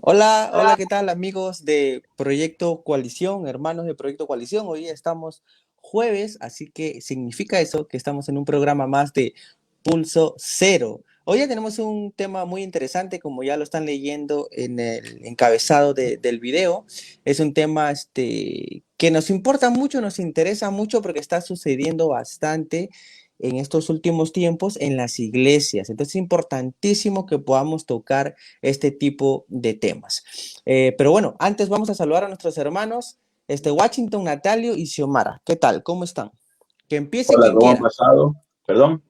Hola, hola, ¿qué tal amigos de Proyecto Coalición, hermanos de Proyecto Coalición? Hoy estamos jueves, así que significa eso que estamos en un programa más de Pulso Cero. Hoy ya tenemos un tema muy interesante, como ya lo están leyendo en el encabezado del video. Es un tema que nos importa mucho, nos interesa mucho porque está sucediendo bastante en estos últimos tiempos en las iglesias. Entonces es importantísimo que podamos tocar este tipo de temas. Pero bueno, antes vamos a saludar a nuestros hermanos, Washington, Natalio y Xiomara. ¿Qué tal? ¿Cómo están? Que empiece Hola, quien ¿cómo han quiera. pasado? ¿Perdón?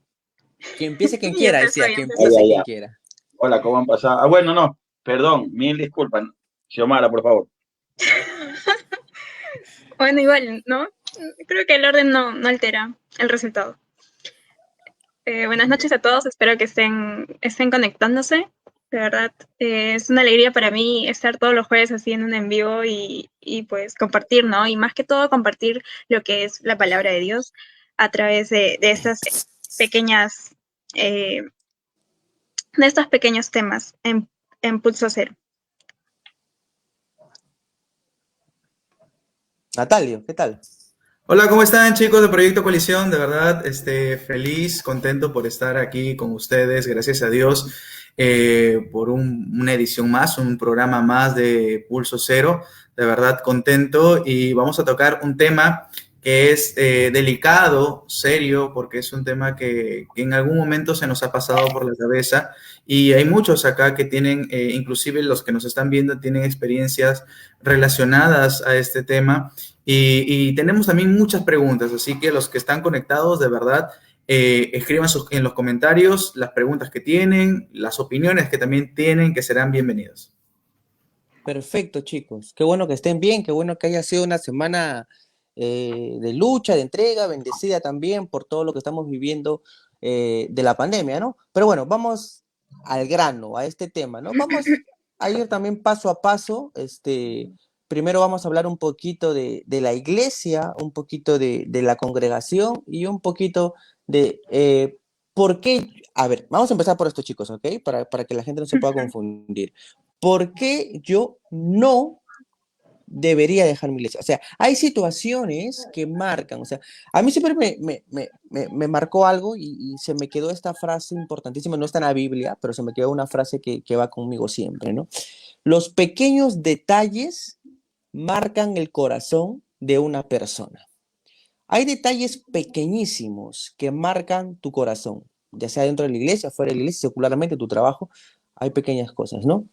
Que empiece quien Yo quiera, te decía, estoy, que yo te Ah, ya, empiece estoy. quien ya. quiera. Hola, ¿cómo han pasado? Ah, bueno, no, perdón, mil disculpas. Xiomara, por favor. Bueno, igual, ¿no? Creo que el orden no altera el resultado. Buenas noches a todos, espero que estén conectándose. De verdad, es una alegría para mí estar todos los jueves así en un en vivo y pues compartir, ¿no? Y más que todo compartir lo que es la palabra de Dios a través de estas pequeñas, eh, de estos pequeños temas en Pulso Cero. Natalio, ¿qué tal? Hola, ¿cómo están chicos de Proyecto Coalición? De verdad, feliz, contento por estar aquí con ustedes, gracias a Dios, por una edición más, un programa más de Pulso Cero. De verdad, contento y vamos a tocar un tema que es delicado, serio, porque es un tema que en algún momento se nos ha pasado por la cabeza y hay muchos acá que tienen, inclusive los que nos están viendo, tienen experiencias relacionadas a este tema. Y tenemos también muchas preguntas, así que los que están conectados, de verdad, escriban en los comentarios las preguntas que tienen, las opiniones que también tienen, que serán bienvenidos. Perfecto, chicos. Qué bueno que estén bien, qué bueno que haya sido una semana de lucha, de entrega, bendecida también por todo lo que estamos viviendo de la pandemia, ¿no? Pero bueno, vamos al grano, a este tema, ¿no? Vamos a ir también paso a paso. Primero vamos a hablar un poquito de la iglesia, un poquito de la congregación y un poquito de por qué. A ver, vamos a empezar por esto, chicos, ¿ok? Para que la gente no se pueda confundir. ¿Por qué yo no debería dejar mi iglesia? O sea, hay situaciones que marcan, o sea, a mí siempre me marcó algo y se me quedó esta frase importantísima, no está en la Biblia, pero se me quedó una frase que va conmigo siempre, ¿no? Los pequeños detalles marcan el corazón de una persona. Hay detalles pequeñísimos que marcan tu corazón, ya sea dentro de la iglesia, fuera de la iglesia, secularmente, tu trabajo, hay pequeñas cosas, ¿no?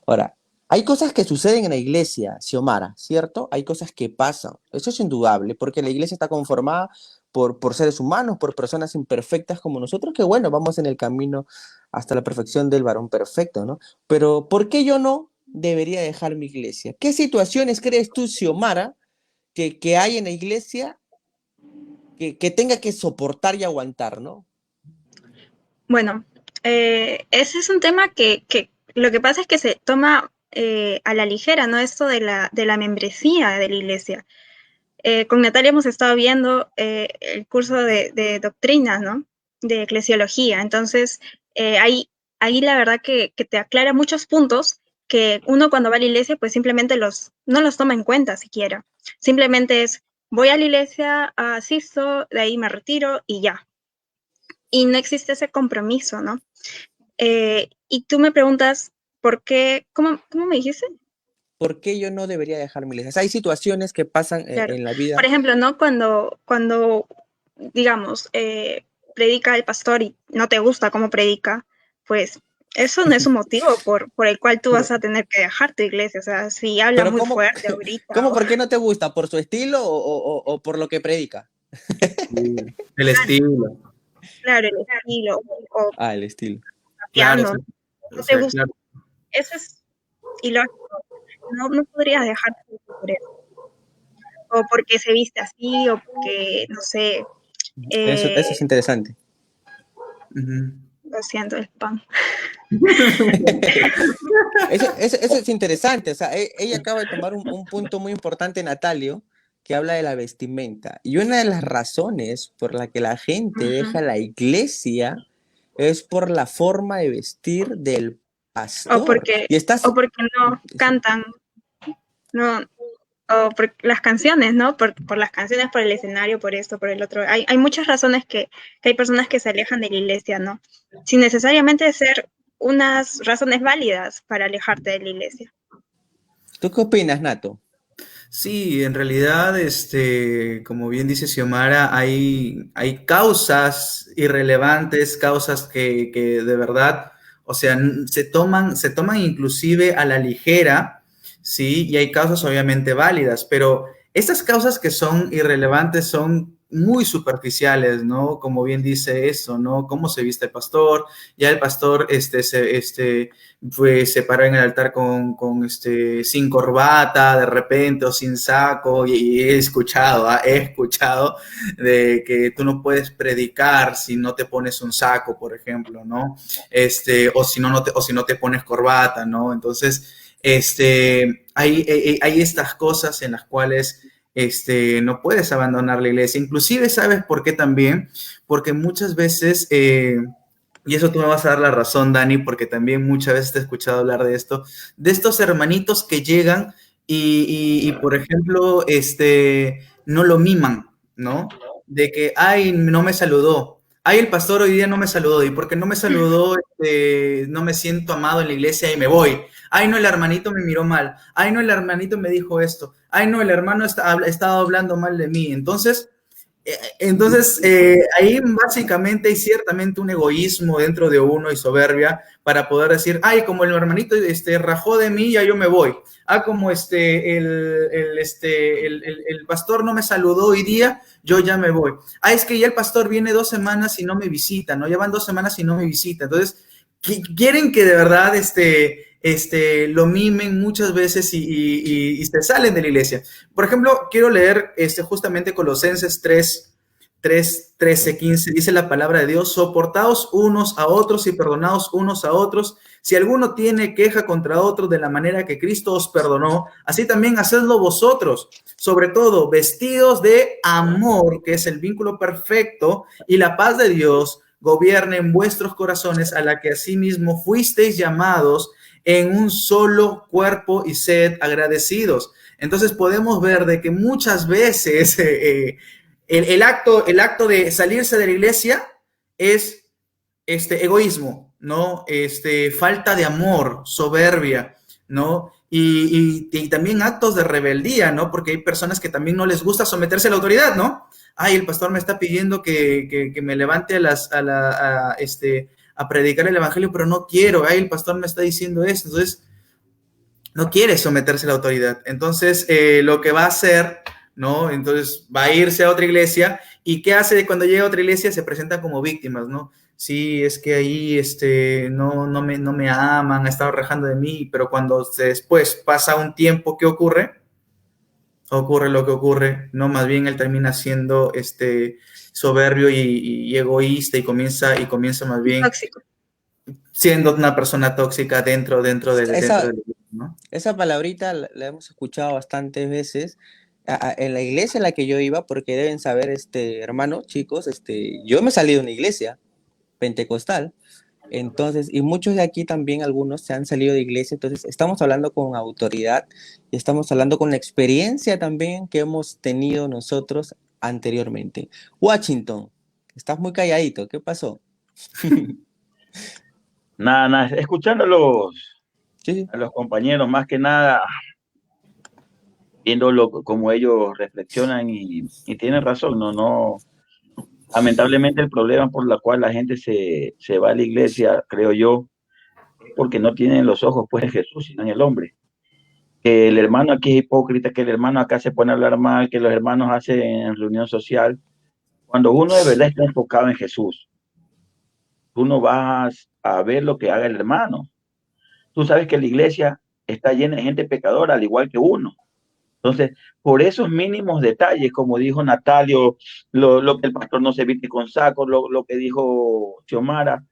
Ahora, hay cosas que suceden en la iglesia, Xiomara, ¿cierto? Hay cosas que pasan, eso es indudable, porque la iglesia está conformada por seres humanos, por personas imperfectas como nosotros, que bueno, vamos en el camino hasta la perfección del varón perfecto, ¿no? Pero ¿por qué yo no debería dejar mi iglesia? ¿Qué situaciones crees tú, Xiomara, que hay en la iglesia que tenga que soportar y aguantar, ¿no? Bueno, ese es un tema que lo que pasa es que se toma a la ligera, ¿no? Esto de la membresía de la iglesia. Con Natalia hemos estado viendo el curso de doctrina, ¿no? De eclesiología. Entonces, ahí la verdad que te aclara muchos puntos que uno cuando va a la iglesia, pues simplemente no los toma en cuenta siquiera. Simplemente es, voy a la iglesia, asisto, de ahí me retiro y ya. Y no existe ese compromiso, ¿no? Y tú me preguntas, ¿por qué? ¿Cómo me dijiste? ¿Por qué yo no debería dejar mi iglesia? O sea, hay situaciones que pasan Claro. en la vida. Por ejemplo, ¿no? Cuando digamos, predica el pastor y no te gusta cómo predica, pues eso no es un motivo por el cual tú vas a tener que dejar tu iglesia. O sea, si habla Pero muy ¿cómo, fuerte o grita. ¿cómo por qué no te gusta? ¿Por su estilo o por lo que predica? Sí, el estilo, Claro, el estilo, o Ah, el estilo. claro, rapeando, o no te sea, gusta. claro. Eso es ilógico. No podrías dejar por eso. O porque se viste así, o porque, no sé, Eso eh, es interesante. Ujú. Lo siento, el pan. Eso es interesante, o sea, ella acaba de tomar un punto muy importante, Natalio, que habla de la vestimenta. Y una de las razones por la que la gente Ujú. deja la iglesia es por la forma de vestir del O pastor. porque, Y o estás, porque no cantan, no, o por las canciones, ¿no? Por las canciones, por el escenario, por esto, por el otro. Hay muchas razones que hay personas que se alejan de la iglesia, ¿no? Sin necesariamente ser unas razones válidas para alejarte de la iglesia. ¿Tú qué opinas, Nato? Sí, en realidad, como bien dice Xiomara, hay causas irrelevantes, causas que de verdad, o sea, se toman inclusive a la ligera, ¿sí? Y hay causas obviamente válidas, pero estas causas que son irrelevantes son muy superficiales, ¿no? Como bien dice eso, ¿no? Cómo se viste el pastor, ya el pastor, pues se para en el altar sin corbata de repente o sin saco y he escuchado de que tú no puedes predicar si no te pones un saco, por ejemplo, ¿no? O si no te pones corbata, ¿no? Entonces, hay estas cosas en las cuales no puedes abandonar la iglesia. Inclusive, ¿sabes por qué también? Porque muchas veces, y eso tú me vas a dar la razón, Dani, porque también muchas veces te he escuchado hablar de esto, de estos hermanitos que llegan y, por ejemplo, no lo miman, ¿no? De que, ay, no me saludó. Ay, el pastor hoy día no me saludó. Y porque no me saludó, no me siento amado en la iglesia y me voy. Ay, no, el hermanito me miró mal. Ay, no, el hermanito me dijo esto. Ay, no, el hermano ha estado hablando mal de mí. Ahí básicamente hay ciertamente un egoísmo dentro de uno y soberbia para poder decir, ay, como el hermanito rajó de mí, ya yo me voy. Ah, como el pastor no me saludó hoy día, yo ya me voy. Ah, es que ya el pastor viene 2 semanas y no me visita, ¿no? Ya van 2 semanas y no me visita. Entonces, quieren que de verdad lo mimen muchas veces y se salen de la iglesia. Por ejemplo, quiero leer justamente Colosenses 13, 15, dice la palabra de Dios, soportaos unos a otros y perdonaos unos a otros. Si alguno tiene queja contra otro de la manera que Cristo os perdonó, así también hacedlo vosotros. Sobre todo, vestidos de amor, que es el vínculo perfecto, y la paz de Dios gobierne en vuestros corazones, a la que asimismo fuisteis llamados en un solo cuerpo y sed agradecidos. Entonces podemos ver de que muchas veces el acto de salirse de la iglesia es egoísmo, ¿no? Falta de amor, soberbia, ¿no? Y también actos de rebeldía, ¿no? Porque hay personas que también no les gusta someterse a la autoridad, ¿no? Ay, el pastor me está pidiendo que me levante a predicar el evangelio, pero no quiero. Ay, el pastor me está diciendo esto. Entonces, no quiere someterse a la autoridad. Entonces, lo que va a hacer, ¿no? Entonces, va a irse a otra iglesia. ¿Y qué hace cuando llega a otra iglesia? Se presentan como víctimas, ¿no? Sí, es que ahí no me aman, ha estado rajando de mí, pero cuando después pasa un tiempo, ¿qué ocurre? Ocurre lo que ocurre, ¿no? Más bien él termina siendo soberbio y egoísta y comienza más bien Tóxico. siendo una persona tóxica dentro Esa, del grupo, ¿no? esa palabrita la hemos escuchado bastantes veces en la iglesia en la que yo iba, porque deben saber, hermanos, chicos, yo me salí de una iglesia pentecostal. Entonces, y muchos de aquí también, algunos se han salido de iglesia, entonces estamos hablando con autoridad y estamos hablando con la experiencia también que hemos tenido nosotros anteriormente. Washington, estás muy calladito, ¿qué pasó? Nada, nada, escuchando Sí, a los compañeros, más que nada, viendo cómo ellos reflexionan y tienen razón, no. Lamentablemente el problema por el cual la gente se va a la iglesia, creo yo, es porque no tienen los ojos pues en Jesús, sino en el hombre. Que el hermano aquí es hipócrita, que el hermano acá se pone a hablar mal, que los hermanos hacen reunión social. Cuando uno de verdad está enfocado en Jesús, tú no vas a ver lo que haga el hermano. Tú sabes que la iglesia está llena de gente pecadora, al igual que uno. Entonces, por esos mínimos detalles, como dijo Natalio, lo que el pastor no se viste con saco, lo que dijo Xiomara,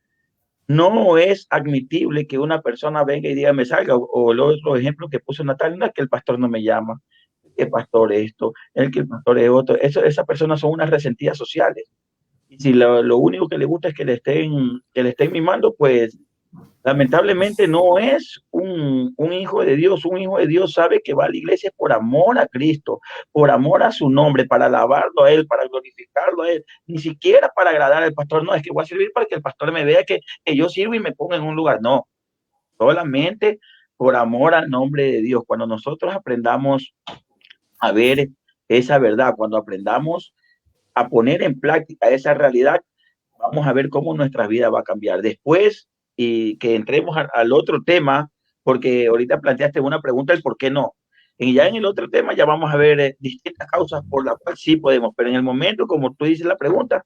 no es admitible que una persona venga y diga me salga, o el otro ejemplo que puso Natalio, no es que el pastor no me llama, que el pastor esto, el que el pastor es otro, esas personas son unas resentidas sociales. Y si lo único que le gusta es que le estén mimando, pues lamentablemente no es un hijo de Dios. Un hijo de Dios sabe que va a la iglesia por amor a Cristo, por amor a su nombre, para alabarlo a Él, para glorificarlo a Él, ni siquiera para agradar al pastor. No, es que voy a servir para que el pastor me vea que yo sirvo y me ponga en un lugar. No, solamente por amor al nombre de Dios. Cuando nosotros aprendamos a ver esa verdad, cuando aprendamos a poner en práctica esa realidad, vamos a ver cómo nuestra vida va a cambiar. Después, y que entremos al otro tema, porque ahorita planteaste una pregunta, el por qué no. Y ya en el otro tema ya vamos a ver distintas causas por las cuales sí podemos, pero en el momento, como tú dices la pregunta,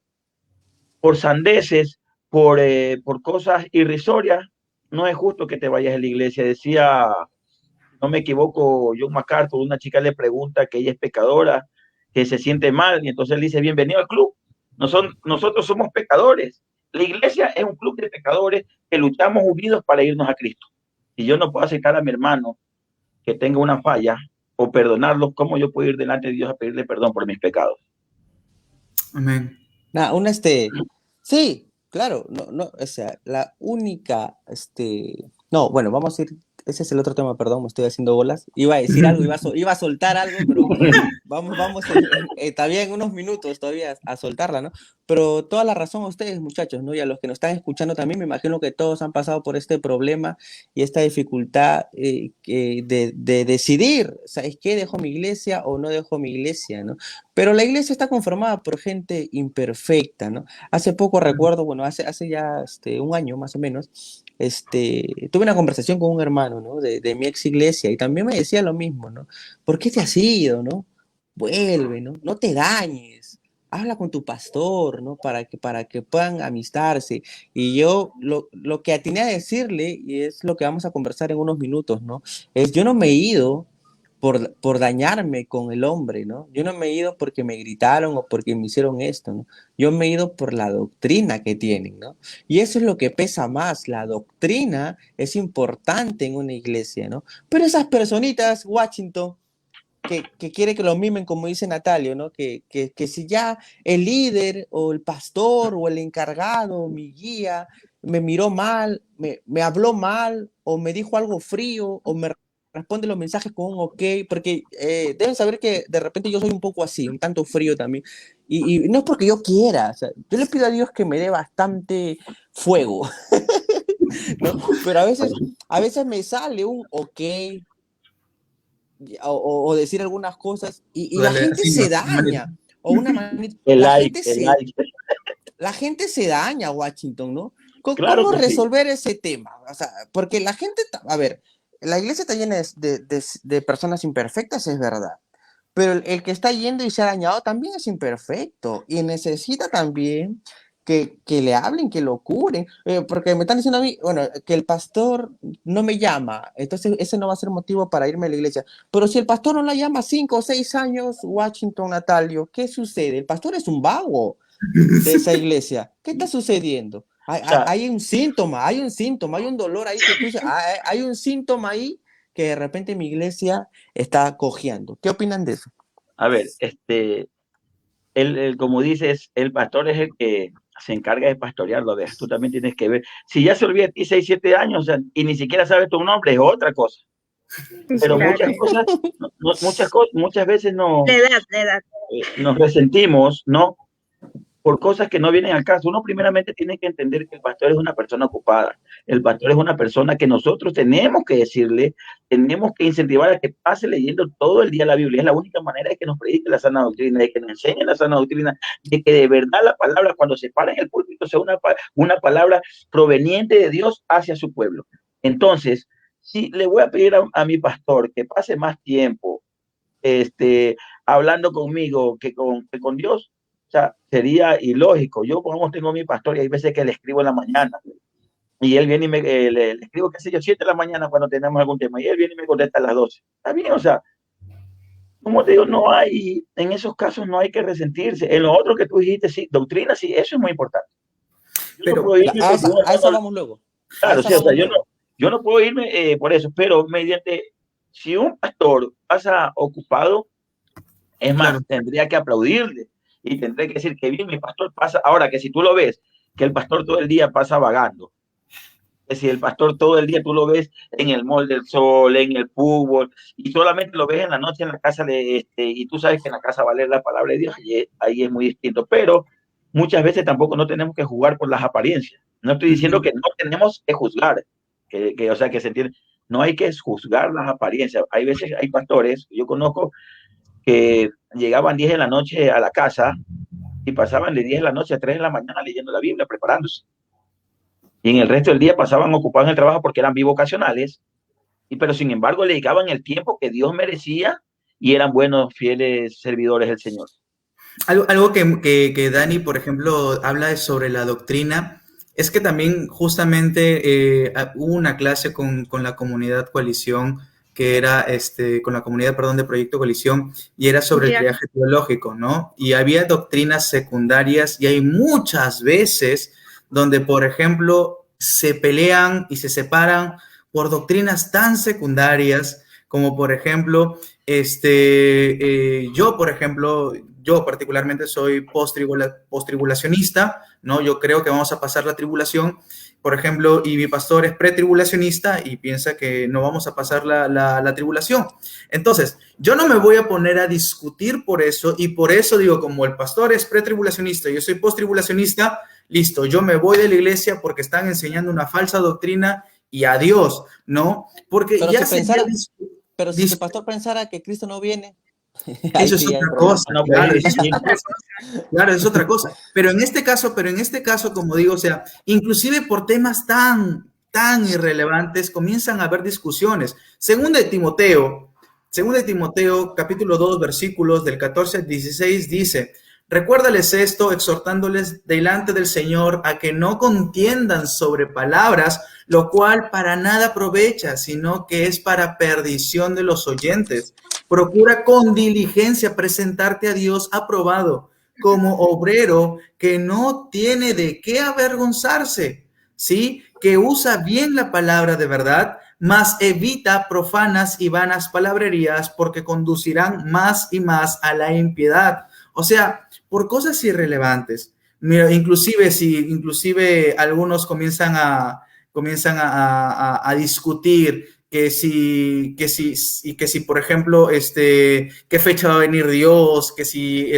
por sandeces, por cosas irrisorias, no es justo que te vayas a la iglesia. Decía, no me equivoco, John MacArthur, una chica le pregunta que ella es pecadora, que se siente mal, y entonces él dice, bienvenido al club. Nosotros somos pecadores. La iglesia es un club de pecadores que luchamos unidos para irnos a Cristo. Si yo no puedo aceptar a mi hermano que tenga una falla o perdonarlo, ¿cómo yo puedo ir delante de Dios a pedirle perdón por mis pecados? Amén. Nah, sí, claro, no, o sea, la única, no, bueno, vamos a ir, ese es el otro tema, perdón, me estoy haciendo bolas, iba a decir algo, iba a soltar algo, pero vamos, todavía en unos minutos todavía a soltarla, ¿no? Pero toda la razón a ustedes, muchachos, ¿no? Y a los que nos están escuchando también, me imagino que todos han pasado por este problema y esta dificultad de decidir, ¿sabes qué? ¿Dejo mi iglesia o no dejo mi iglesia, ¿no? Pero la iglesia está conformada por gente imperfecta, ¿no? Hace poco recuerdo, bueno, hace ya un año más o menos, tuve una conversación con un hermano, ¿no? De mi ex iglesia y también me decía lo mismo, ¿no? ¿Por qué te has ido, no? Vuelve, ¿no? No te dañes. Habla con tu pastor, ¿no? Para que puedan amistarse. Y yo lo que atiné a decirle, y es lo que vamos a conversar en unos minutos, ¿no? Es yo no me he ido por dañarme con el hombre, ¿no? Yo no me he ido porque me gritaron o porque me hicieron esto, ¿no? Yo me he ido por la doctrina que tienen, ¿no? Y eso es lo que pesa más, la doctrina es importante en una iglesia, ¿no? Pero esas personitas, Washington, que quiere que lo mimen, como dice Natalio, ¿no? Que si ya el líder o el pastor o el encargado, mi guía, me miró mal, me habló mal o me dijo algo frío o me responde los mensajes con un ok, porque deben saber que de repente yo soy un poco así, un tanto frío también. Y no es porque yo quiera, o sea, yo le pido a Dios que me dé bastante fuego, ¿no? Pero a veces me sale un ok, o decir algunas cosas y la Dale, gente así, se manito. daña o una manita, El like, el like. la gente se daña, Washington, ¿no? Claro ¿Cómo que sí. resolver ese tema? O sea, porque la gente, a ver, la iglesia está llena de personas imperfectas, es verdad, pero el que está yendo y se ha dañado también es imperfecto y necesita también que le hablen, que lo curen, porque me están diciendo a mí, bueno, que el pastor no me llama, entonces ese no va a ser motivo para irme a la iglesia. Pero si el pastor no la llama 5 o 6 años, Washington, Natalio, ¿qué sucede? El pastor es un vago de esa iglesia. ¿Qué está sucediendo? O sea, Hay un síntoma, hay un dolor ahí que tú dices, hay un síntoma ahí que de repente mi iglesia está cojeando. ¿Qué opinan de eso? a ver, como dices, el pastor es el que se encarga de pastorearlo. Veas, tú también tienes que ver. Si ya se olvida de ti 6, 7 años, o sea, y ni siquiera sabes tu nombre, es otra cosa. Pero Claro. muchas veces La edad, la edad. nos resentimos, ¿no? Por cosas que no vienen al caso. Uno primeramente tiene que entender que el pastor es una persona ocupada. El pastor es una persona que nosotros tenemos que decirle, tenemos que incentivar a que pase leyendo todo el día la Biblia. Es la única manera de que nos predique la sana doctrina, de que nos enseñe la sana doctrina, de que de verdad la palabra cuando se para en el púlpito sea una palabra proveniente de Dios hacia su pueblo. Entonces, si le voy a pedir a mi pastor que pase más tiempo hablando conmigo que con Dios, o sea, sería ilógico. Yo, como tengo mi pastor y hay veces que le escribo en la mañana y él viene y le escribo, qué sé yo, 7 de la mañana cuando tenemos algún tema y él viene y me contesta a las 12. Está bien, o sea, como te digo, no hay, en esos casos no hay que resentirse. En lo otro que tú dijiste, sí, doctrina, sí, eso es muy importante. Yo no Pero puedo irme porque un A esa hermano, vamos luego. A claro, esa sí, o sea, vamos luego. yo no puedo irme por eso, pero mediante, si un pastor pasa ocupado, es claro, más, tendría que aplaudirle y tendría que decir que bien, mi pastor pasa. Ahora que si tú lo ves, que el pastor todo el día pasa vagando, que si el pastor todo el día tú lo ves en el Mall del Sol, en el fútbol, y solamente lo ves en la noche en la casa y tú sabes que en la casa va a leer la palabra de Dios, ahí es muy distinto. Pero muchas veces tampoco no tenemos que jugar por las apariencias. No estoy diciendo ujú, que no tenemos que juzgar, o sea, que se entiende. No hay que juzgar las apariencias. Hay veces, hay pastores, yo conozco, que llegaban 10 de la noche a la casa y pasaban de 10 de la noche a 3 de la mañana leyendo la Biblia, preparándose. Y en el resto del día pasaban ocupados en el trabajo porque eran bivocacionales, pero sin embargo le dedicaban el tiempo que Dios merecía y eran buenos, fieles servidores del Señor. algo que Dani, por ejemplo, habla sobre la doctrina, es que también justamente hubo una clase con la comunidad Coalición, que era, con la comunidad, perdón, de Proyecto Coalición, y era sobre el Ya, triaje teológico, ¿no? Y había doctrinas secundarias, y hay muchas veces donde, por ejemplo, se pelean y se separan por doctrinas tan secundarias como, por ejemplo, yo, por ejemplo, yo particularmente soy post-tribulacionista, ¿no? Yo creo que vamos a pasar la tribulación, por ejemplo, y mi pastor es pretribulacionista y piensa que no vamos a pasar la tribulación. Entonces, yo no me voy a poner a discutir por eso y por eso digo, como el pastor es pretribulacionista y yo soy post-tribulacionista, listo, yo me voy de la iglesia porque están enseñando una falsa doctrina y adiós, ¿no? Porque Pero ya si sería pensara, pero si tu pastor pensara que Cristo no viene, ahí eso es sí ya hay otra problema. cosa, No claro, puedes eso es decir, otra cosa. Claro, es otra cosa. Pero en este caso, como digo, o sea, inclusive por temas tan irrelevantes, comienzan a haber discusiones. Segunda de Timoteo, capítulo 2, versículos del 14 al 16, dice, recuérdales esto, exhortándoles delante del Señor a que no contiendan sobre palabras, lo cual para nada aprovecha, sino que es para perdición de los oyentes. Procura con diligencia presentarte a Dios aprobado como obrero que no tiene de qué avergonzarse, ¿sí? Que usa bien la palabra de verdad, mas evita profanas y vanas palabrerías porque conducirán más y más a la impiedad. O sea, por cosas irrelevantes. Mira, inclusive algunos comienzan a discutir que si, por ejemplo, qué fecha va a venir Dios, que si,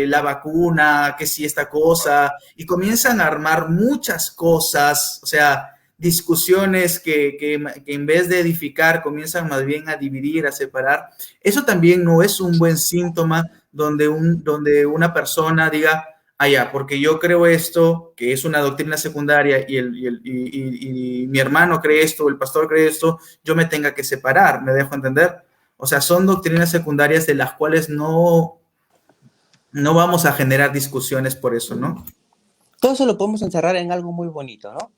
la vacuna, que si esta cosa, y comienzan a armar muchas cosas, o sea, discusiones que en vez de edificar comienzan más bien a dividir, a separar. Eso también no es un buen síntoma donde una persona diga, allá, porque yo creo esto, que es una doctrina secundaria, y mi hermano cree esto, el pastor cree esto, yo me tenga que separar, ¿me dejo entender? O sea, son doctrinas secundarias de las cuales no vamos a generar discusiones por eso, ¿no? Todo eso lo podemos encerrar en algo muy bonito, ¿no?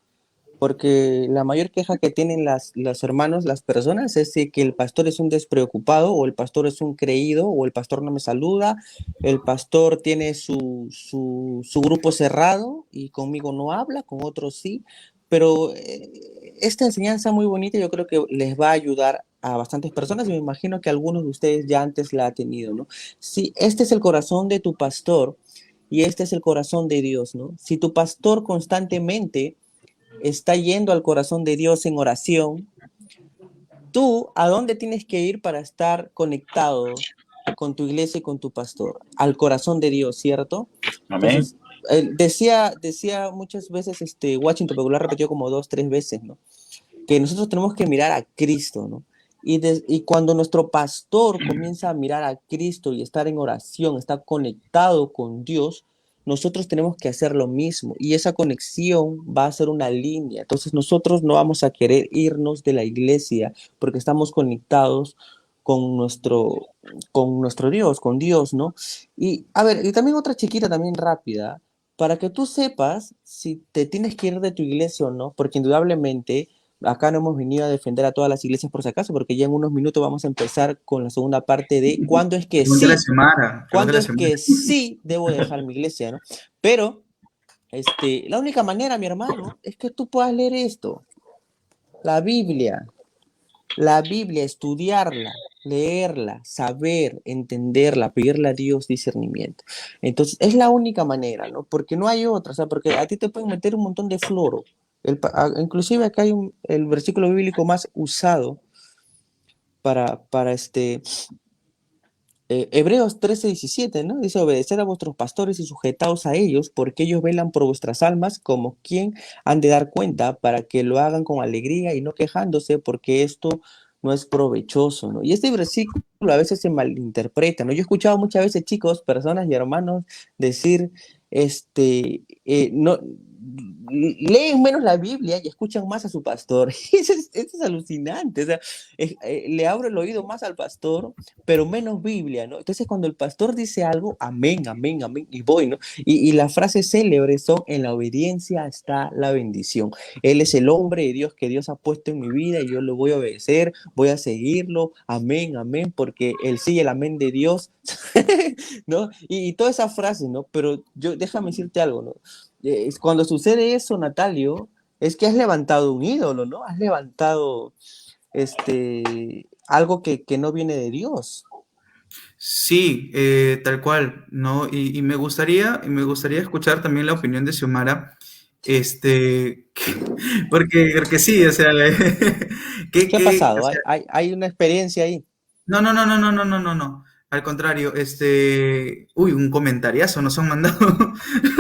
Porque la mayor queja que tienen los hermanos, las personas, es de que el pastor es un despreocupado, o el pastor es un creído, o el pastor no me saluda, el pastor tiene su grupo cerrado y conmigo no habla, con otros sí. Pero esta enseñanza muy bonita yo creo que les va a ayudar a bastantes personas y me imagino que algunos de ustedes ya antes la han tenido, ¿no? Si este es el corazón de tu pastor y este es el corazón de Dios, ¿no? Si tu pastor constantemente está yendo al corazón de Dios en oración, ¿tú a dónde tienes que ir para estar conectado con tu iglesia y con tu pastor? Al corazón de Dios, ¿cierto? amén. Entonces, decía muchas veces, Washington, pero lo ha repetido como 2, 3 veces, ¿no? Que nosotros tenemos que mirar a Cristo, ¿no? Y cuando nuestro pastor comienza a mirar a Cristo y estar en oración, está conectado con Dios, nosotros tenemos que hacer lo mismo y esa conexión va a ser una línea. Entonces nosotros no vamos a querer irnos de la iglesia porque estamos conectados con nuestro Dios, con Dios, ¿no? Y a ver, y también otra chiquita también rápida, para que tú sepas si te tienes que ir de tu iglesia o no, porque indudablemente acá no hemos venido a defender a todas las iglesias por si acaso, porque ya en unos minutos vamos a empezar con la segunda parte de Pregúntale a Xiomara. cuándo es que sí debo dejar mi iglesia, ¿no? Pero la única manera, mi hermano, es que tú puedas leer esto, la Biblia, estudiarla, leerla, saber, entenderla, pedirle a Dios discernimiento. Entonces, es la única manera, ¿no? Porque no hay otra, o sea, porque a ti te pueden meter un montón de floro. Inclusive acá hay el versículo bíblico más usado para Hebreos 13:17, ¿no? Dice, obedecer a vuestros pastores y sujetaos a ellos, porque ellos velan por vuestras almas como quien han de dar cuenta, para que lo hagan con alegría y no quejándose, porque esto no es provechoso, ¿no? Y este versículo a veces se malinterpreta, ¿no? Yo he escuchado muchas veces, chicos, personas y hermanos decir, no, leen menos la Biblia y escuchan más a su pastor. Eso es alucinante, o sea, le abro el oído más al pastor, pero menos Biblia, ¿no? Entonces, cuando el pastor dice algo, amén, amén, amén, y voy, ¿no? Y las frases célebres son, en la obediencia está la bendición. Él es el hombre de Dios que Dios ha puesto en mi vida y yo lo voy a obedecer, voy a seguirlo, amén, amén, porque el sí y el amén de Dios, ¿no? Y todas esas frases, ¿no? Pero déjame decirte algo, ¿no? Cuando sucede eso, Natalio, es que has levantado un ídolo, ¿no? Has levantado algo que no viene de Dios. Sí, tal cual, ¿no? Y me gustaría escuchar también la opinión de Xiomara, este, porque sí, o sea, ¿Qué ha o pasado? sea, Hay una experiencia ahí. no, no, no, no, no, no, no, no, no, al contrario, uy, un comentariazo nos han mandado.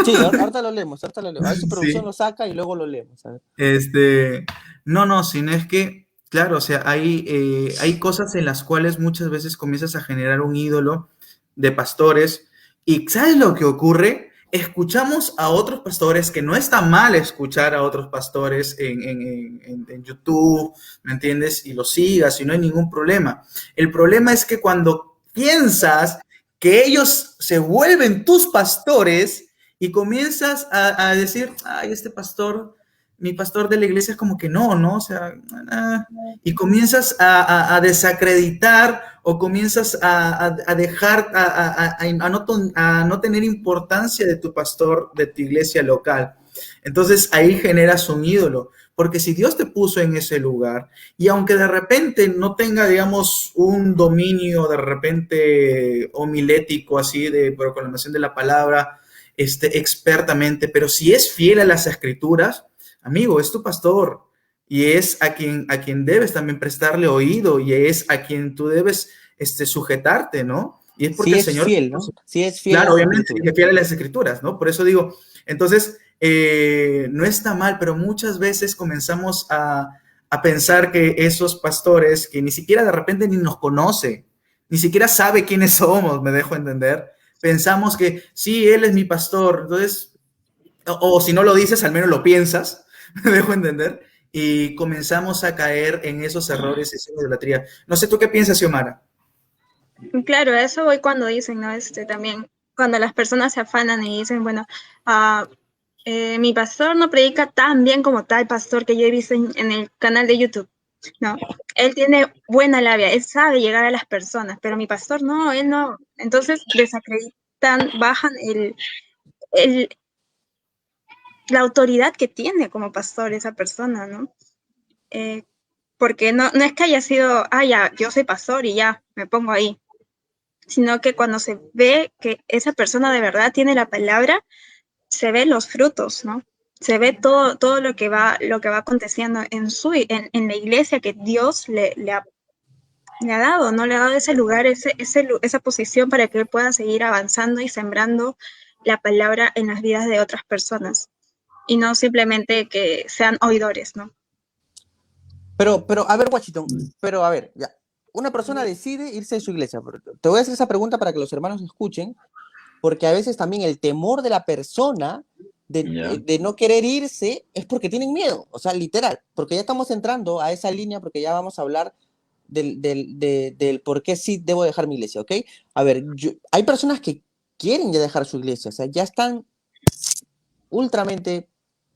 Sí, ahorita lo leemos, ahorita lo leemos. A ver si producción Sí. lo saca y luego lo leemos. A ver. Este, no, no, sino es que, claro, o sea, hay cosas en las cuales muchas veces comienzas a generar un ídolo de pastores y ¿sabes lo que ocurre? Escuchamos a otros pastores, que no está mal escuchar a otros pastores en YouTube, ¿me entiendes? Y los sigas y no hay ningún problema. El problema es que cuando piensas que ellos se vuelven tus pastores y comienzas a decir, ay, este pastor, mi pastor de la iglesia es como que no, ¿no? O sea, y comienzas a desacreditar o comienzas a dejar, a no tener importancia de tu pastor de tu iglesia local. Entonces ahí generas un ídolo, porque si Dios te puso en ese lugar y aunque de repente no tenga, digamos, un dominio de repente homilético así de proclamación de la palabra, expertamente, pero si es fiel a las escrituras, amigo, es tu pastor y es a quien debes también prestarle oído y es a quien tú debes sujetarte, ¿no? Y es porque Sí el es Señor, fiel, ¿no? Sí es fiel a claro, las obviamente, escrituras. es fiel a las escrituras, ¿no? Por eso digo, entonces, no está mal, pero muchas veces comenzamos a pensar que esos pastores, que ni siquiera de repente ni nos conoce, ni siquiera sabe quiénes somos, me dejo entender, pensamos que sí, él es mi pastor, entonces, o si no lo dices, al menos lo piensas, me dejo entender, y comenzamos a caer en esos errores, esa idolatría. No sé, ¿tú qué piensas, Xiomara? Claro, a eso voy cuando dicen, ¿no? También, cuando las personas se afanan y dicen, bueno, ah, mi pastor no predica tan bien como tal pastor que yo he visto en el canal de YouTube, ¿no? Él tiene buena labia, él sabe llegar a las personas, pero mi pastor no, él no. Entonces desacreditan, bajan el, la autoridad que tiene como pastor esa persona, ¿no? Porque no es que haya sido, ya, yo soy pastor y ya, me pongo ahí, sino que cuando se ve que esa persona de verdad tiene la palabra, se ven los frutos, ¿no? Se ve todo lo que va aconteciendo en la iglesia que Dios le ha dado, ¿no? Le ha dado ese lugar, esa posición para que él pueda seguir avanzando y sembrando la palabra en las vidas de otras personas y no simplemente que sean oidores, ¿no? Pero, a ver, Washington, pero a ver, ya. Una persona decide irse de su iglesia. Te voy a hacer esa pregunta para que los hermanos escuchen, porque a veces también el temor de la persona de no querer irse es porque tienen miedo, o sea, literal, porque ya estamos entrando a esa línea, porque ya vamos a hablar del por qué sí debo dejar mi iglesia, ¿ok? A ver, hay personas que quieren ya dejar su iglesia, o sea, ya están ultramente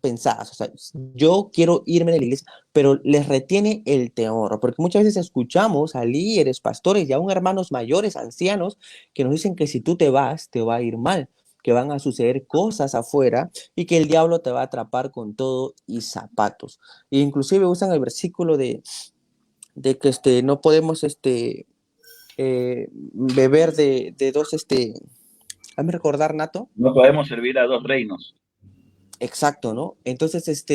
pensadas. O sea, yo quiero irme de la iglesia, pero les retiene el temor, porque muchas veces escuchamos a líderes, pastores y aún hermanos mayores, ancianos, que nos dicen que si tú te vas, te va a ir mal, que van a suceder cosas afuera y que el diablo te va a atrapar con todo y zapatos. E inclusive usan el versículo de que no podemos beber de dos, hazme recordar, Nato. No podemos servir a dos reinos. Exacto, ¿no? Entonces,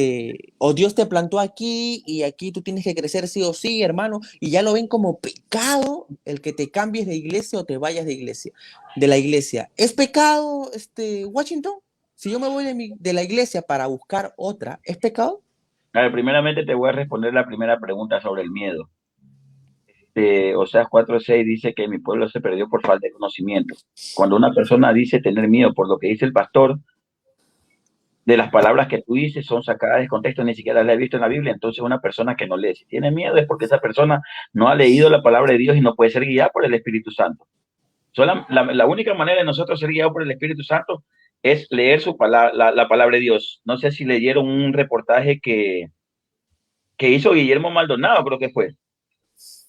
o Dios te plantó aquí y aquí tú tienes que crecer sí o sí, hermano, y ya lo ven como pecado el que te cambies de iglesia o te vayas de la iglesia. ¿Es pecado, Washington? Si yo me voy de la iglesia para buscar otra, ¿es pecado? A ver, primeramente te voy a responder la primera pregunta sobre el miedo. Oseas 4:6 dice que mi pueblo se perdió por falta de conocimiento. Cuando una persona dice tener miedo por lo que dice el pastor, de las palabras que tú dices son sacadas de contexto, ni siquiera las he visto en la Biblia, entonces una persona que no lee, si tiene miedo es porque esa persona no ha leído la palabra de Dios y no puede ser guiada por el Espíritu Santo. La única manera de nosotros ser guiados por el Espíritu Santo es leer su palabra, la palabra de Dios. No sé si leyeron un reportaje que hizo Guillermo Maldonado, creo que fue,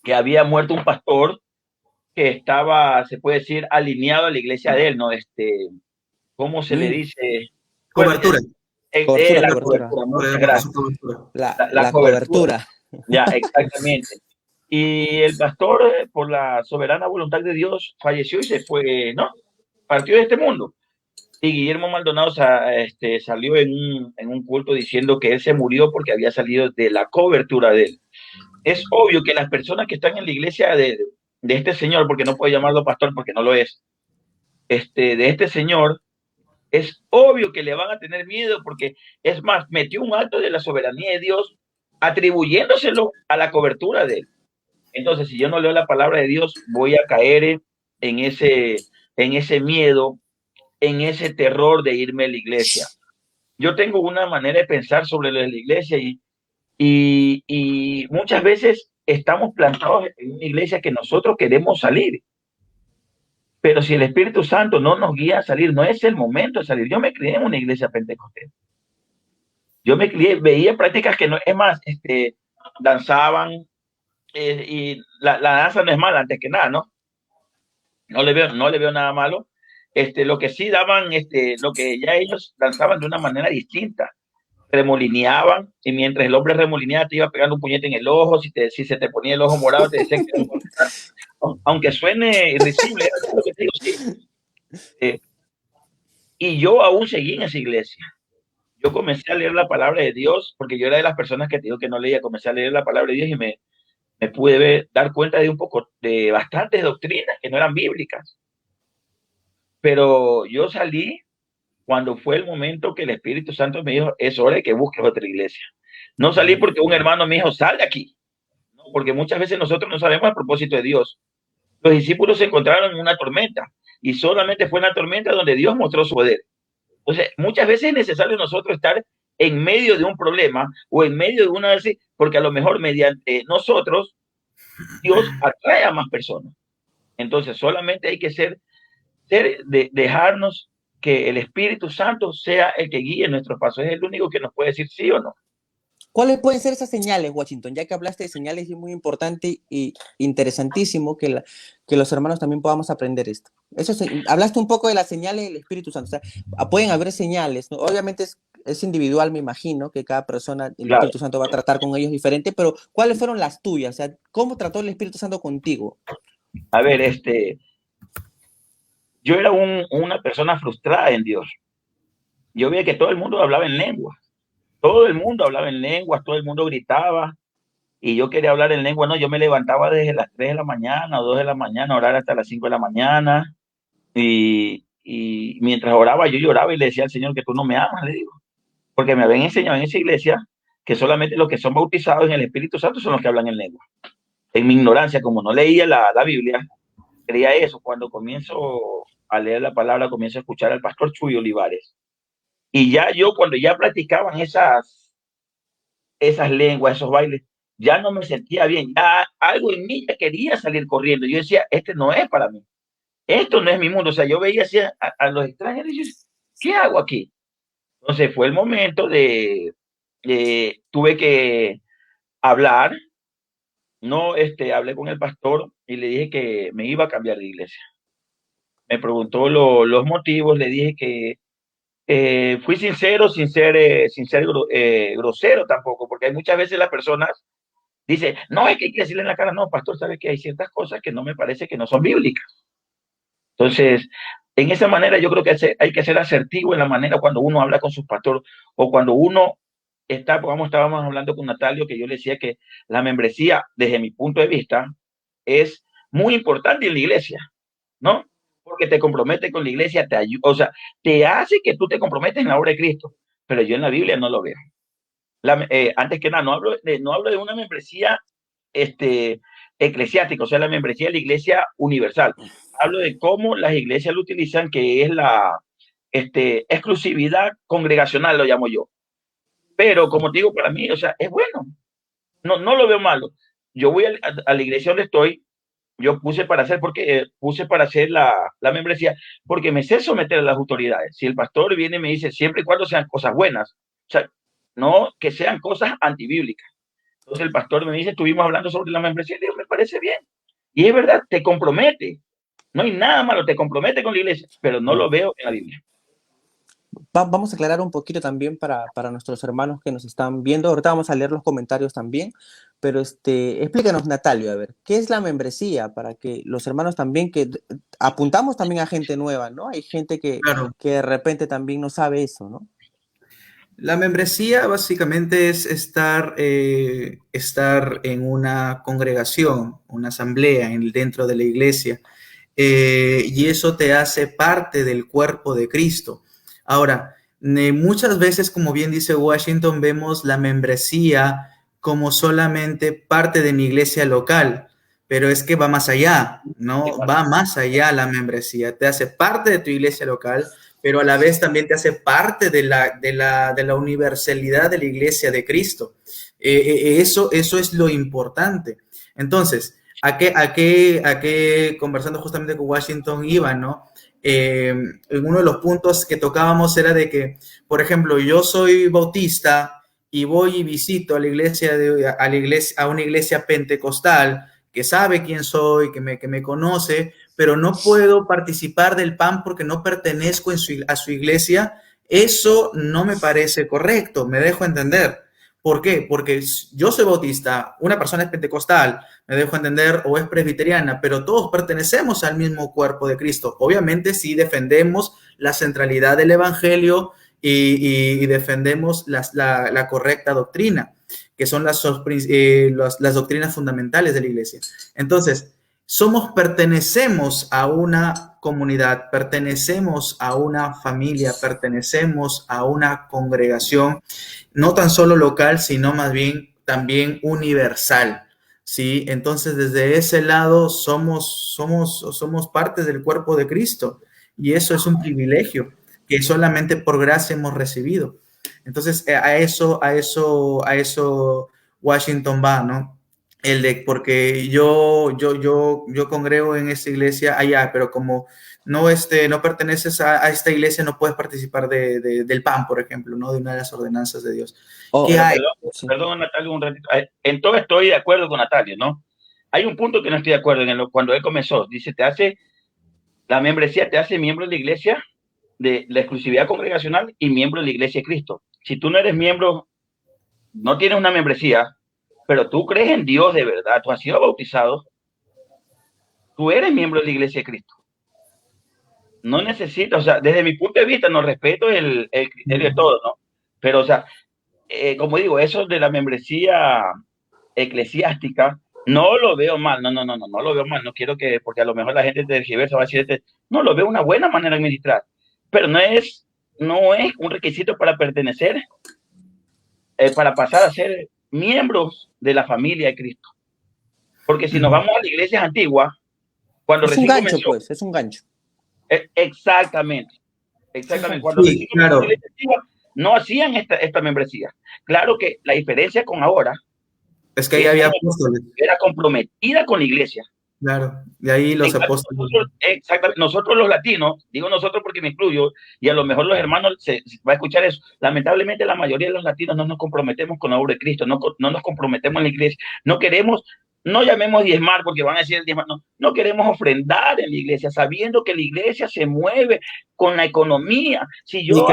que había muerto un pastor que estaba, se puede decir, alineado a la iglesia de él, ¿no? ¿Cómo se le dice? Cobertura. La Cobertura. cobertura, muchas gracias. La Cobertura. Ya, exactamente. Y el pastor, por la soberana voluntad de Dios, falleció y se fue, ¿no? Partió de este mundo. Y Guillermo Maldonado salió en un culto diciendo que él se murió porque había salido de la cobertura de él. Es obvio que las personas que están en la iglesia de este señor, porque no puedo llamarlo pastor porque no lo es, de este señor, es obvio que le van a tener miedo porque, es más, metió un acto de la soberanía de Dios atribuyéndoselo a la cobertura de él. Entonces, si yo no leo la palabra de Dios, voy a caer en ese miedo, en ese terror de irme a la iglesia. Yo tengo una manera de pensar sobre lo de la iglesia y muchas veces estamos plantados en una iglesia que nosotros queremos salir. Pero si el Espíritu Santo no nos guía a salir, no es el momento de salir. Yo me crié en una iglesia pentecostés. Yo me crié, veía prácticas que no, es más, danzaban, y la danza no es mala antes que nada, ¿no? No le veo nada malo. Lo que sí daban, lo que ya ellos danzaban de una manera distinta. Remolineaban, y mientras el hombre remolineaba te iba pegando un puñete en el ojo, si se te ponía el ojo morado te decían que aunque suene irrisible, es lo que te digo, sí. Y yo aún seguí en esa iglesia. Yo comencé a leer la palabra de Dios, porque yo era de las personas que te digo que no leía, comencé a leer la palabra de Dios y me pude dar cuenta de de bastantes doctrinas que no eran bíblicas. Pero yo salí cuando fue el momento que el Espíritu Santo me dijo, es hora de que busques otra iglesia. No salí porque un hermano me dijo, sal de aquí. No, porque muchas veces nosotros no sabemos el propósito de Dios. Los discípulos se encontraron en una tormenta y solamente fue en la tormenta donde Dios mostró su poder. Entonces, muchas veces es necesario nosotros estar en medio de un problema o en medio de una, porque a lo mejor mediante nosotros, Dios atrae a más personas. Entonces, solamente hay que dejarnos que el Espíritu Santo sea el que guíe nuestros pasos. Es el único que nos puede decir sí o no. ¿Cuáles pueden ser esas señales, Washington? Ya que hablaste de señales, es muy importante y interesantísimo que los hermanos también podamos aprender esto. Hablaste un poco de las señales del Espíritu Santo. O sea, pueden haber señales, ¿no? Obviamente es individual, me imagino, que cada persona, el Espíritu Santo va a tratar con ellos diferente, pero ¿cuáles fueron las tuyas? O sea, ¿cómo trató el Espíritu Santo contigo? A ver, yo era una persona frustrada en Dios. Yo veía que todo el mundo hablaba en lenguas. Todo el mundo hablaba en lenguas, todo el mundo gritaba. Y yo quería hablar en lengua, no, yo me levantaba desde las 3 de la mañana o 2 de la mañana, orar hasta las 5 de la mañana. Y mientras oraba, yo lloraba y le decía al Señor que tú no me amas, le digo. Porque me habían enseñado en esa iglesia que solamente los que son bautizados en el Espíritu Santo son los que hablan en lengua. En mi ignorancia, como no leía la Biblia, creía eso. Cuando comienzo a leer la palabra, comienzo a escuchar al pastor Chuy Olivares. Y ya yo, cuando ya practicaban esas lenguas, esos bailes, ya no me sentía bien. Ya algo en mí ya quería salir corriendo. Yo decía, no es para mí. Esto no es mi mundo. O sea, yo veía así a los extranjeros y yo, ¿qué hago aquí? Entonces fue el momento tuve que hablar, no, hablé con el pastor y le dije que me iba a cambiar de iglesia. Me preguntó los motivos, le dije que fui sincero sin ser grosero tampoco, porque hay muchas veces las personas dicen, no, es que hay que decirle en la cara, no, pastor, sabe que hay ciertas cosas que no me parece que no son bíblicas. Entonces, en esa manera yo creo que hay que ser asertivo en la manera cuando uno habla con su pastor o cuando uno está, como estábamos hablando con Natalio, que yo le decía que la membresía, desde mi punto de vista, es muy importante en la iglesia, ¿no? Porque te compromete con la iglesia, te ayuda, o sea, te hace que tú te comprometes en la obra de Cristo, pero yo en la Biblia no lo veo. Antes que nada, no hablo de una membresía eclesiástica, o sea, la membresía de la iglesia universal. Hablo de cómo las iglesias lo utilizan, que es la exclusividad congregacional, lo llamo yo. Pero como te digo, para mí, o sea, es bueno. No lo veo malo. Yo voy a la iglesia donde estoy, yo puse para hacer la membresía, porque me sé someter a las autoridades. Si el pastor viene y me dice, siempre y cuando sean cosas buenas, o sea, no que sean cosas antibíblicas. Entonces el pastor me dice, estuvimos hablando sobre la membresía, y digo, me parece bien. Y es verdad, te compromete. No hay nada malo, te compromete con la iglesia, pero no lo veo en la Biblia. Vamos a aclarar un poquito también para nuestros hermanos que nos están viendo. Ahorita vamos a leer los comentarios también, pero explícanos, Natalio, a ver, ¿qué es la membresía? Para que los hermanos también, que apuntamos también a gente nueva, ¿no? Hay gente Claro. que de repente también no sabe eso, ¿no? La membresía básicamente es estar en una congregación, una asamblea dentro de la iglesia, y eso te hace parte del cuerpo de Cristo. Ahora, muchas veces, como bien dice Washington, vemos la membresía como solamente parte de mi iglesia local, pero es que va más allá, ¿no? Va más allá la membresía, te hace parte de tu iglesia local, pero a la vez también te hace parte de la universalidad de la iglesia de Cristo. Eso es lo importante. Entonces, ¿a qué conversando justamente con Washington iba, ¿no? Uno de los puntos que tocábamos era de que, por ejemplo, yo soy bautista y voy y visito a una iglesia pentecostal que sabe quién soy, que me conoce, pero no puedo participar del PAN porque no pertenezco a su iglesia. Eso no me parece correcto, me dejo entender. ¿Por qué? Porque yo soy bautista, una persona es pentecostal, me dejo entender, o es presbiteriana, pero todos pertenecemos al mismo cuerpo de Cristo. Obviamente sí defendemos la centralidad del evangelio y defendemos la correcta doctrina, que son las doctrinas fundamentales de la iglesia. Entonces, pertenecemos a una comunidad, pertenecemos a una familia, pertenecemos a una congregación, no tan solo local, sino más bien también universal, ¿sí? Entonces, desde ese lado somos parte del cuerpo de Cristo y eso es un privilegio que solamente por gracia hemos recibido. Entonces, a eso Washington va, ¿no? Porque yo congrego en esta iglesia allá, pero como no perteneces a esta iglesia, no puedes participar del PAN, por ejemplo, ¿no? De una de las ordenanzas de Dios. ¿Qué hay? Perdón, Natalio, un ratito. En todo estoy de acuerdo con Natalio, ¿no? Hay un punto que no estoy de acuerdo cuando él comenzó. Dice, la membresía te hace miembro de la iglesia, de la exclusividad congregacional y miembro de la iglesia de Cristo. Si tú no eres miembro, no tienes una membresía, pero tú crees en Dios de verdad, tú has sido bautizado, tú eres miembro de la iglesia de Cristo. No necesitas, o sea, desde mi punto de vista, no respeto el criterio de todo, ¿no? Pero, o sea, como digo, eso de la membresía eclesiástica, no lo veo mal, no lo veo mal, no quiero porque a lo mejor la gente de Giversa va a decir, no, lo veo una buena manera de administrar, pero no es un requisito para pertenecer, para pasar a ser miembros de la familia de Cristo. Porque si nos vamos a las iglesias antiguas, cuando es un gancho, pues, es un gancho. Exactamente. Cuando sí, claro. las iglesias antiguas, no hacían esta membresía. Claro que la diferencia con ahora es que ahí había apóstoles. Era comprometida con la iglesia. Claro, de ahí los apóstoles. Exactamente, nosotros los latinos, digo nosotros porque me incluyo, y a lo mejor los hermanos se va a escuchar eso. Lamentablemente, la mayoría de los latinos no nos comprometemos con la obra de Cristo, no nos comprometemos en la iglesia, no queremos, no llamemos diezmar porque van a decir diezmar, no queremos ofrendar en la iglesia, sabiendo que la iglesia se mueve con la economía. Si yo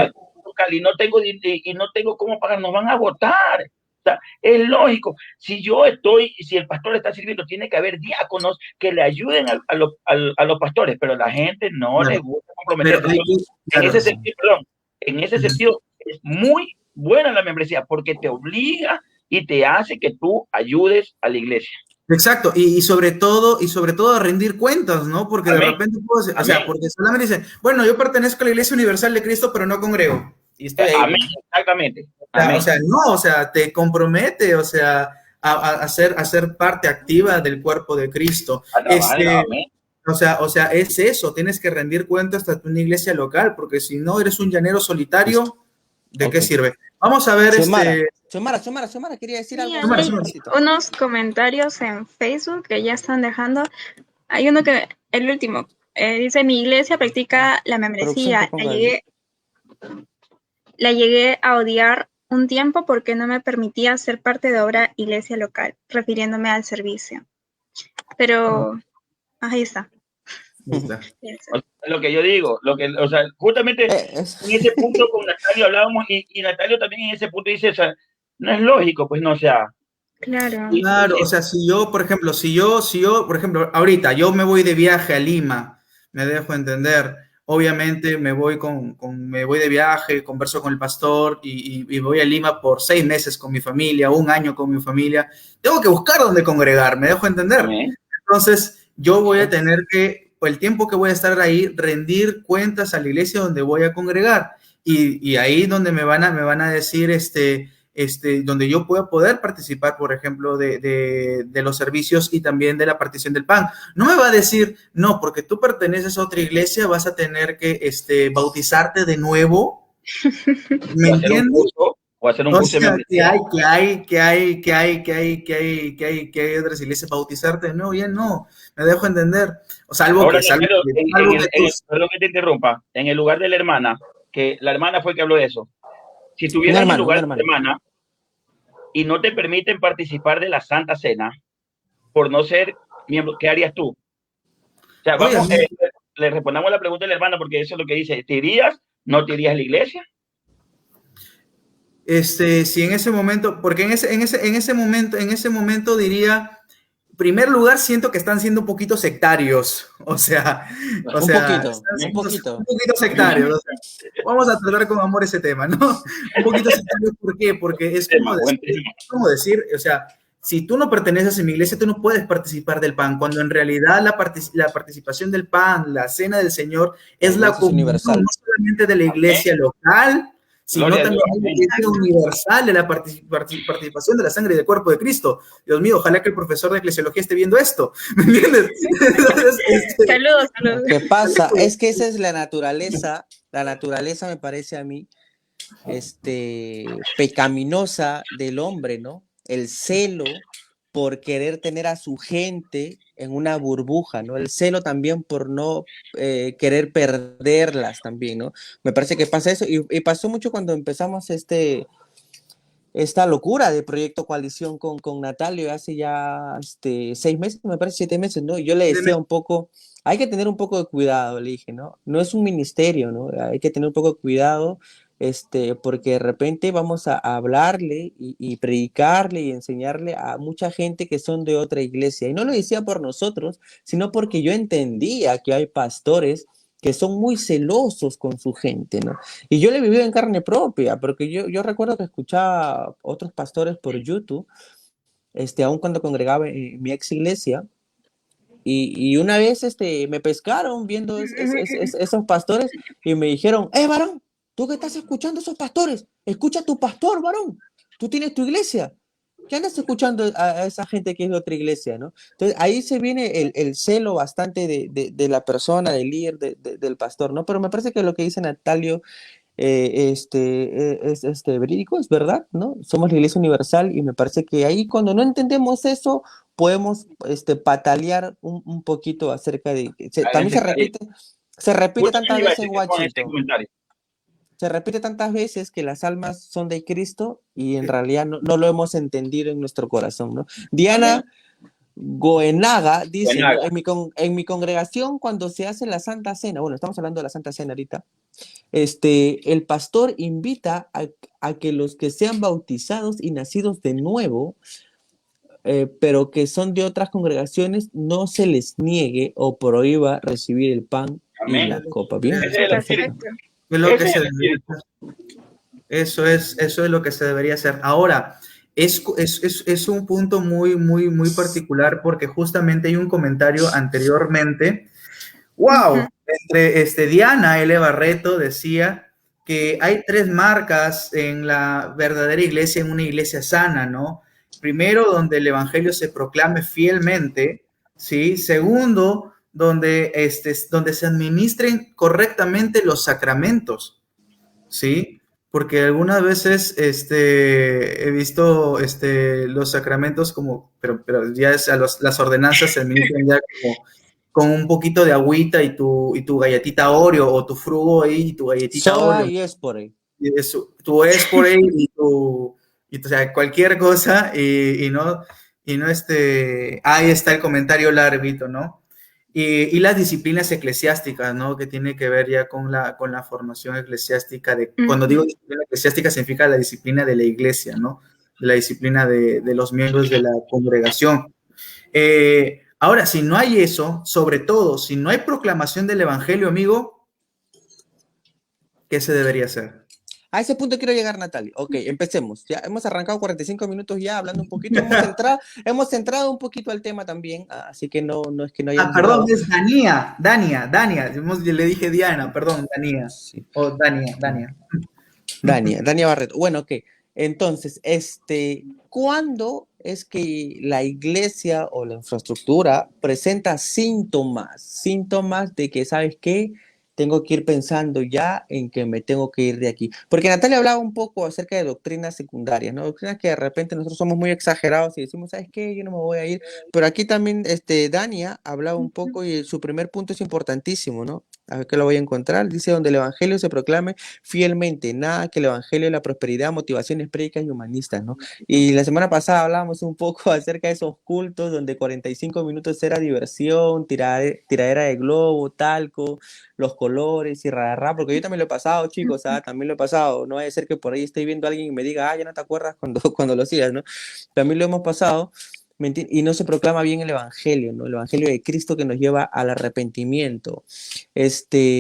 y no tengo, y no tengo cómo pagar, nos van a votar. Sea, es lógico, si el pastor está sirviendo, tiene que haber diáconos que le ayuden a los pastores, pero la gente no le gusta comprometerse. En ese sentido, es muy buena la membresía porque te obliga y te hace que tú ayudes a la iglesia. Exacto, y sobre todo a rendir cuentas, ¿no? Porque de repente, o sea, porque solamente dicen, bueno, yo pertenezco a la Iglesia Universal de Cristo, pero no congrego. Y estoy ahí. Amén, exactamente. O sea, no, o sea, te compromete, o sea, a ser parte activa del cuerpo de Cristo. O sea, es eso, tienes que rendir cuentas a una iglesia local, porque si no eres un llanero solitario, ¿de qué sirve? Vamos a ver Xiomara, quería decir algo. Hay unos comentarios en Facebook que ya están dejando. Hay uno que, el último, dice, mi iglesia practica la membresía. La llegué a odiar un tiempo porque no me permitía ser parte de obra iglesia local, refiriéndome al servicio. Pero ahí está. Lo que yo digo, o sea, justamente en ese punto con Natalio hablábamos y Natalio también en ese punto dice, o sea, no es lógico, pues no, o sea. Claro, o sea, si yo, por ejemplo, ahorita yo me voy de viaje a Lima, me dejo entender, obviamente me voy de viaje, converso con el pastor y voy a Lima por 6 meses con mi familia, 1 año con mi familia, tengo que buscar dónde congregar, me dejo entender. Entonces, yo voy a tener que, el tiempo que voy a estar ahí, rendir cuentas a la iglesia donde voy a congregar. Y ahí donde me van a decir, donde yo pueda poder participar, por ejemplo, de los servicios y también de la partición del pan. No me va a decir, no, porque tú perteneces a otra iglesia, vas a tener que bautizarte de nuevo. ¿Me entiendes? O hacer un curso que hay otras iglesias, bautizarte de nuevo, ya no, me dejo entender. O sea, perdón que te interrumpa, en el lugar de la hermana, que la hermana fue el que habló de eso. Si tuvieras en el lugar de la hermana y no te permiten participar de la Santa Cena por no ser miembro, ¿qué harías tú? O sea, vamos, le respondamos la pregunta de la hermana porque eso es lo que dice. ¿Te irías? ¿No te irías a la iglesia? Si en ese momento, porque en ese momento diría, en primer lugar, siento que están siendo un poquito sectarios, un poquito sectarios. O sea, vamos a tratar con amor ese tema, ¿no? Un poquito sectarios, ¿por qué? Porque es como decir, o sea, si tú no perteneces a mi iglesia, tú no puedes participar del pan, cuando en realidad la participación del pan, la cena del Señor, es la comunión no solamente de la iglesia local, sino también la iglesia universal de la participación de la sangre y del cuerpo de Cristo. Dios mío, ojalá que el profesor de eclesiología esté viendo esto. ¿Me entiendes? Saludos. Lo que pasa es que esa es la naturaleza me parece a mí, pecaminosa del hombre, ¿no? El celo por querer tener a su gente en una burbuja, ¿no? El celo también por no querer perderlas también, ¿no? Me parece que pasa eso, y pasó mucho cuando empezamos esta locura de Proyecto Coalición con Natalio hace ya 6 meses, me parece 7 meses, ¿no? Y yo le decía un poco, hay que tener un poco de cuidado, le dije, ¿no? No es un ministerio, ¿no? Hay que tener un poco de cuidado, porque de repente vamos a hablarle y predicarle y enseñarle a mucha gente que son de otra iglesia. Y no lo decía por nosotros, sino porque yo entendía que hay pastores que son muy celosos con su gente, ¿no? Y yo lo he vivido en carne propia, porque yo recuerdo que escuchaba otros pastores por YouTube, aún cuando congregaba en mi ex iglesia, y una vez me pescaron viendo esos pastores y me dijeron, varón, tú que estás escuchando a esos pastores, escucha a tu pastor, varón, tú tienes tu iglesia. ¿Qué andas escuchando a esa gente que es de otra iglesia, no? Entonces, ahí se viene el celo bastante de la persona, del líder, del pastor, ¿no? Pero me parece que lo que dice Natalio es verídico, es verdad, ¿no? Somos la Iglesia Universal y me parece que ahí cuando no entendemos eso, podemos patalear un poquito acerca de... también se repite Justo tantas iba a veces, decir que con ese Guachito, comentario. se repite tantas veces que las almas son de Cristo y en realidad no lo hemos entendido en nuestro corazón, ¿no? Diana Goenaga dice, ¿no? Buenaga. En mi congregación, cuando se hace la Santa Cena, bueno, estamos hablando de la Santa Cena ahorita, el pastor invita a que los que sean bautizados y nacidos de nuevo, pero que son de otras congregaciones, no se les niegue o prohíba recibir el pan y Amén. la copa. Bien, Ese es el espíritu. Perfecto. Es lo que Ese es se el debería espíritu. hacer. Eso es lo que se debería hacer. Ahora, es un punto muy, muy, muy particular porque justamente hay un comentario anteriormente. ¡Wow! Ujú. Entre Diana L. Barreto decía que hay 3 marcas en la verdadera iglesia, en una iglesia sana, ¿no? Primero, donde el evangelio se proclame fielmente, ¿sí? Segundo, donde se administren correctamente los sacramentos, ¿sí? Porque algunas veces he visto los sacramentos como, pero ya las ordenanzas se administran ya como con un poquito de agüita y tu galletita Oreo o tu frugo ahí y tu galletita soda Oreo. y es por ahí. Y tu Esporay o sea, cualquier cosa y no, ahí está el comentario larguito, ¿no? Y las disciplinas eclesiásticas, ¿no? Que tiene que ver ya con la formación eclesiástica. Cuando digo Ujú. disciplina eclesiástica significa la disciplina de la iglesia, ¿no? La disciplina de los miembros de la congregación. Ahora, si no hay eso, sobre todo, si no hay proclamación del evangelio, amigo, ¿qué se debería hacer? A ese punto quiero llegar, Natalia. Ok, empecemos. Ya hemos arrancado 45 minutos ya hablando un poquito. Hemos centrado un poquito al tema también, así que no es que no hayamos Perdón, llegado. es Dania. Le dije Diana, perdón, Dania. Sí. O Dania. Dania Barreto. Bueno, ok. Entonces, ¿cuándo es que la iglesia o la infraestructura presenta síntomas de que, ¿sabes qué? Tengo que ir pensando ya en que me tengo que ir de aquí. Porque Natalia hablaba un poco acerca de doctrinas secundarias, ¿no? Doctrinas que de repente nosotros somos muy exagerados y decimos, ¿sabes qué? Yo no me voy a ir. Pero aquí también, Dania hablaba un poco y su primer punto es importantísimo, ¿no? A ver qué lo voy a encontrar. Dice, donde el evangelio se proclame fielmente, nada que el evangelio de la prosperidad, motivaciones prédicas y humanistas, ¿no? Y la semana pasada hablábamos un poco acerca de esos cultos donde 45 minutos era diversión, tiradera de globo, talco, los colores y rara, porque yo también lo he pasado, chicos, también lo he pasado. No vaya a ser que por ahí esté viendo a alguien y me diga, ya no te acuerdas cuando lo hacías, ¿no? También lo hemos pasado. Y no se proclama bien el evangelio, ¿no? El evangelio de Cristo que nos lleva al arrepentimiento.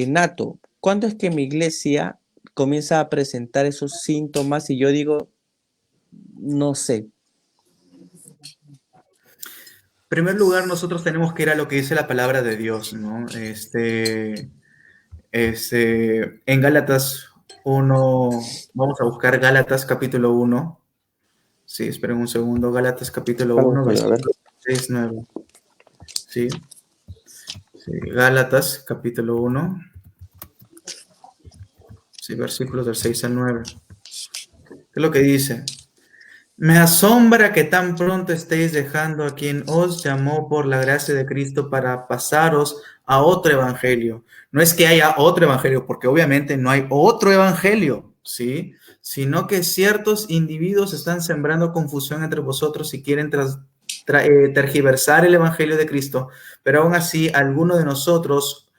Nato, ¿cuándo es que mi iglesia comienza a presentar esos síntomas y yo digo, no sé? En primer lugar, nosotros tenemos que ir a lo que dice la palabra de Dios, ¿no? En Gálatas 1, vamos a buscar Gálatas capítulo 1. Sí, esperen un segundo. Gálatas capítulo 1, versículo 6, 9. Sí. Gálatas capítulo 1. Sí, versículos del 6 al 9. ¿Qué es lo que dice? Me asombra que tan pronto estéis dejando a quien os llamó por la gracia de Cristo para pasaros a otro evangelio. No es que haya otro evangelio, porque obviamente no hay otro evangelio, ¿sí? Sino que ciertos individuos están sembrando confusión entre vosotros y quieren tergiversar el evangelio de Cristo, pero aún así, alguno de nosotros,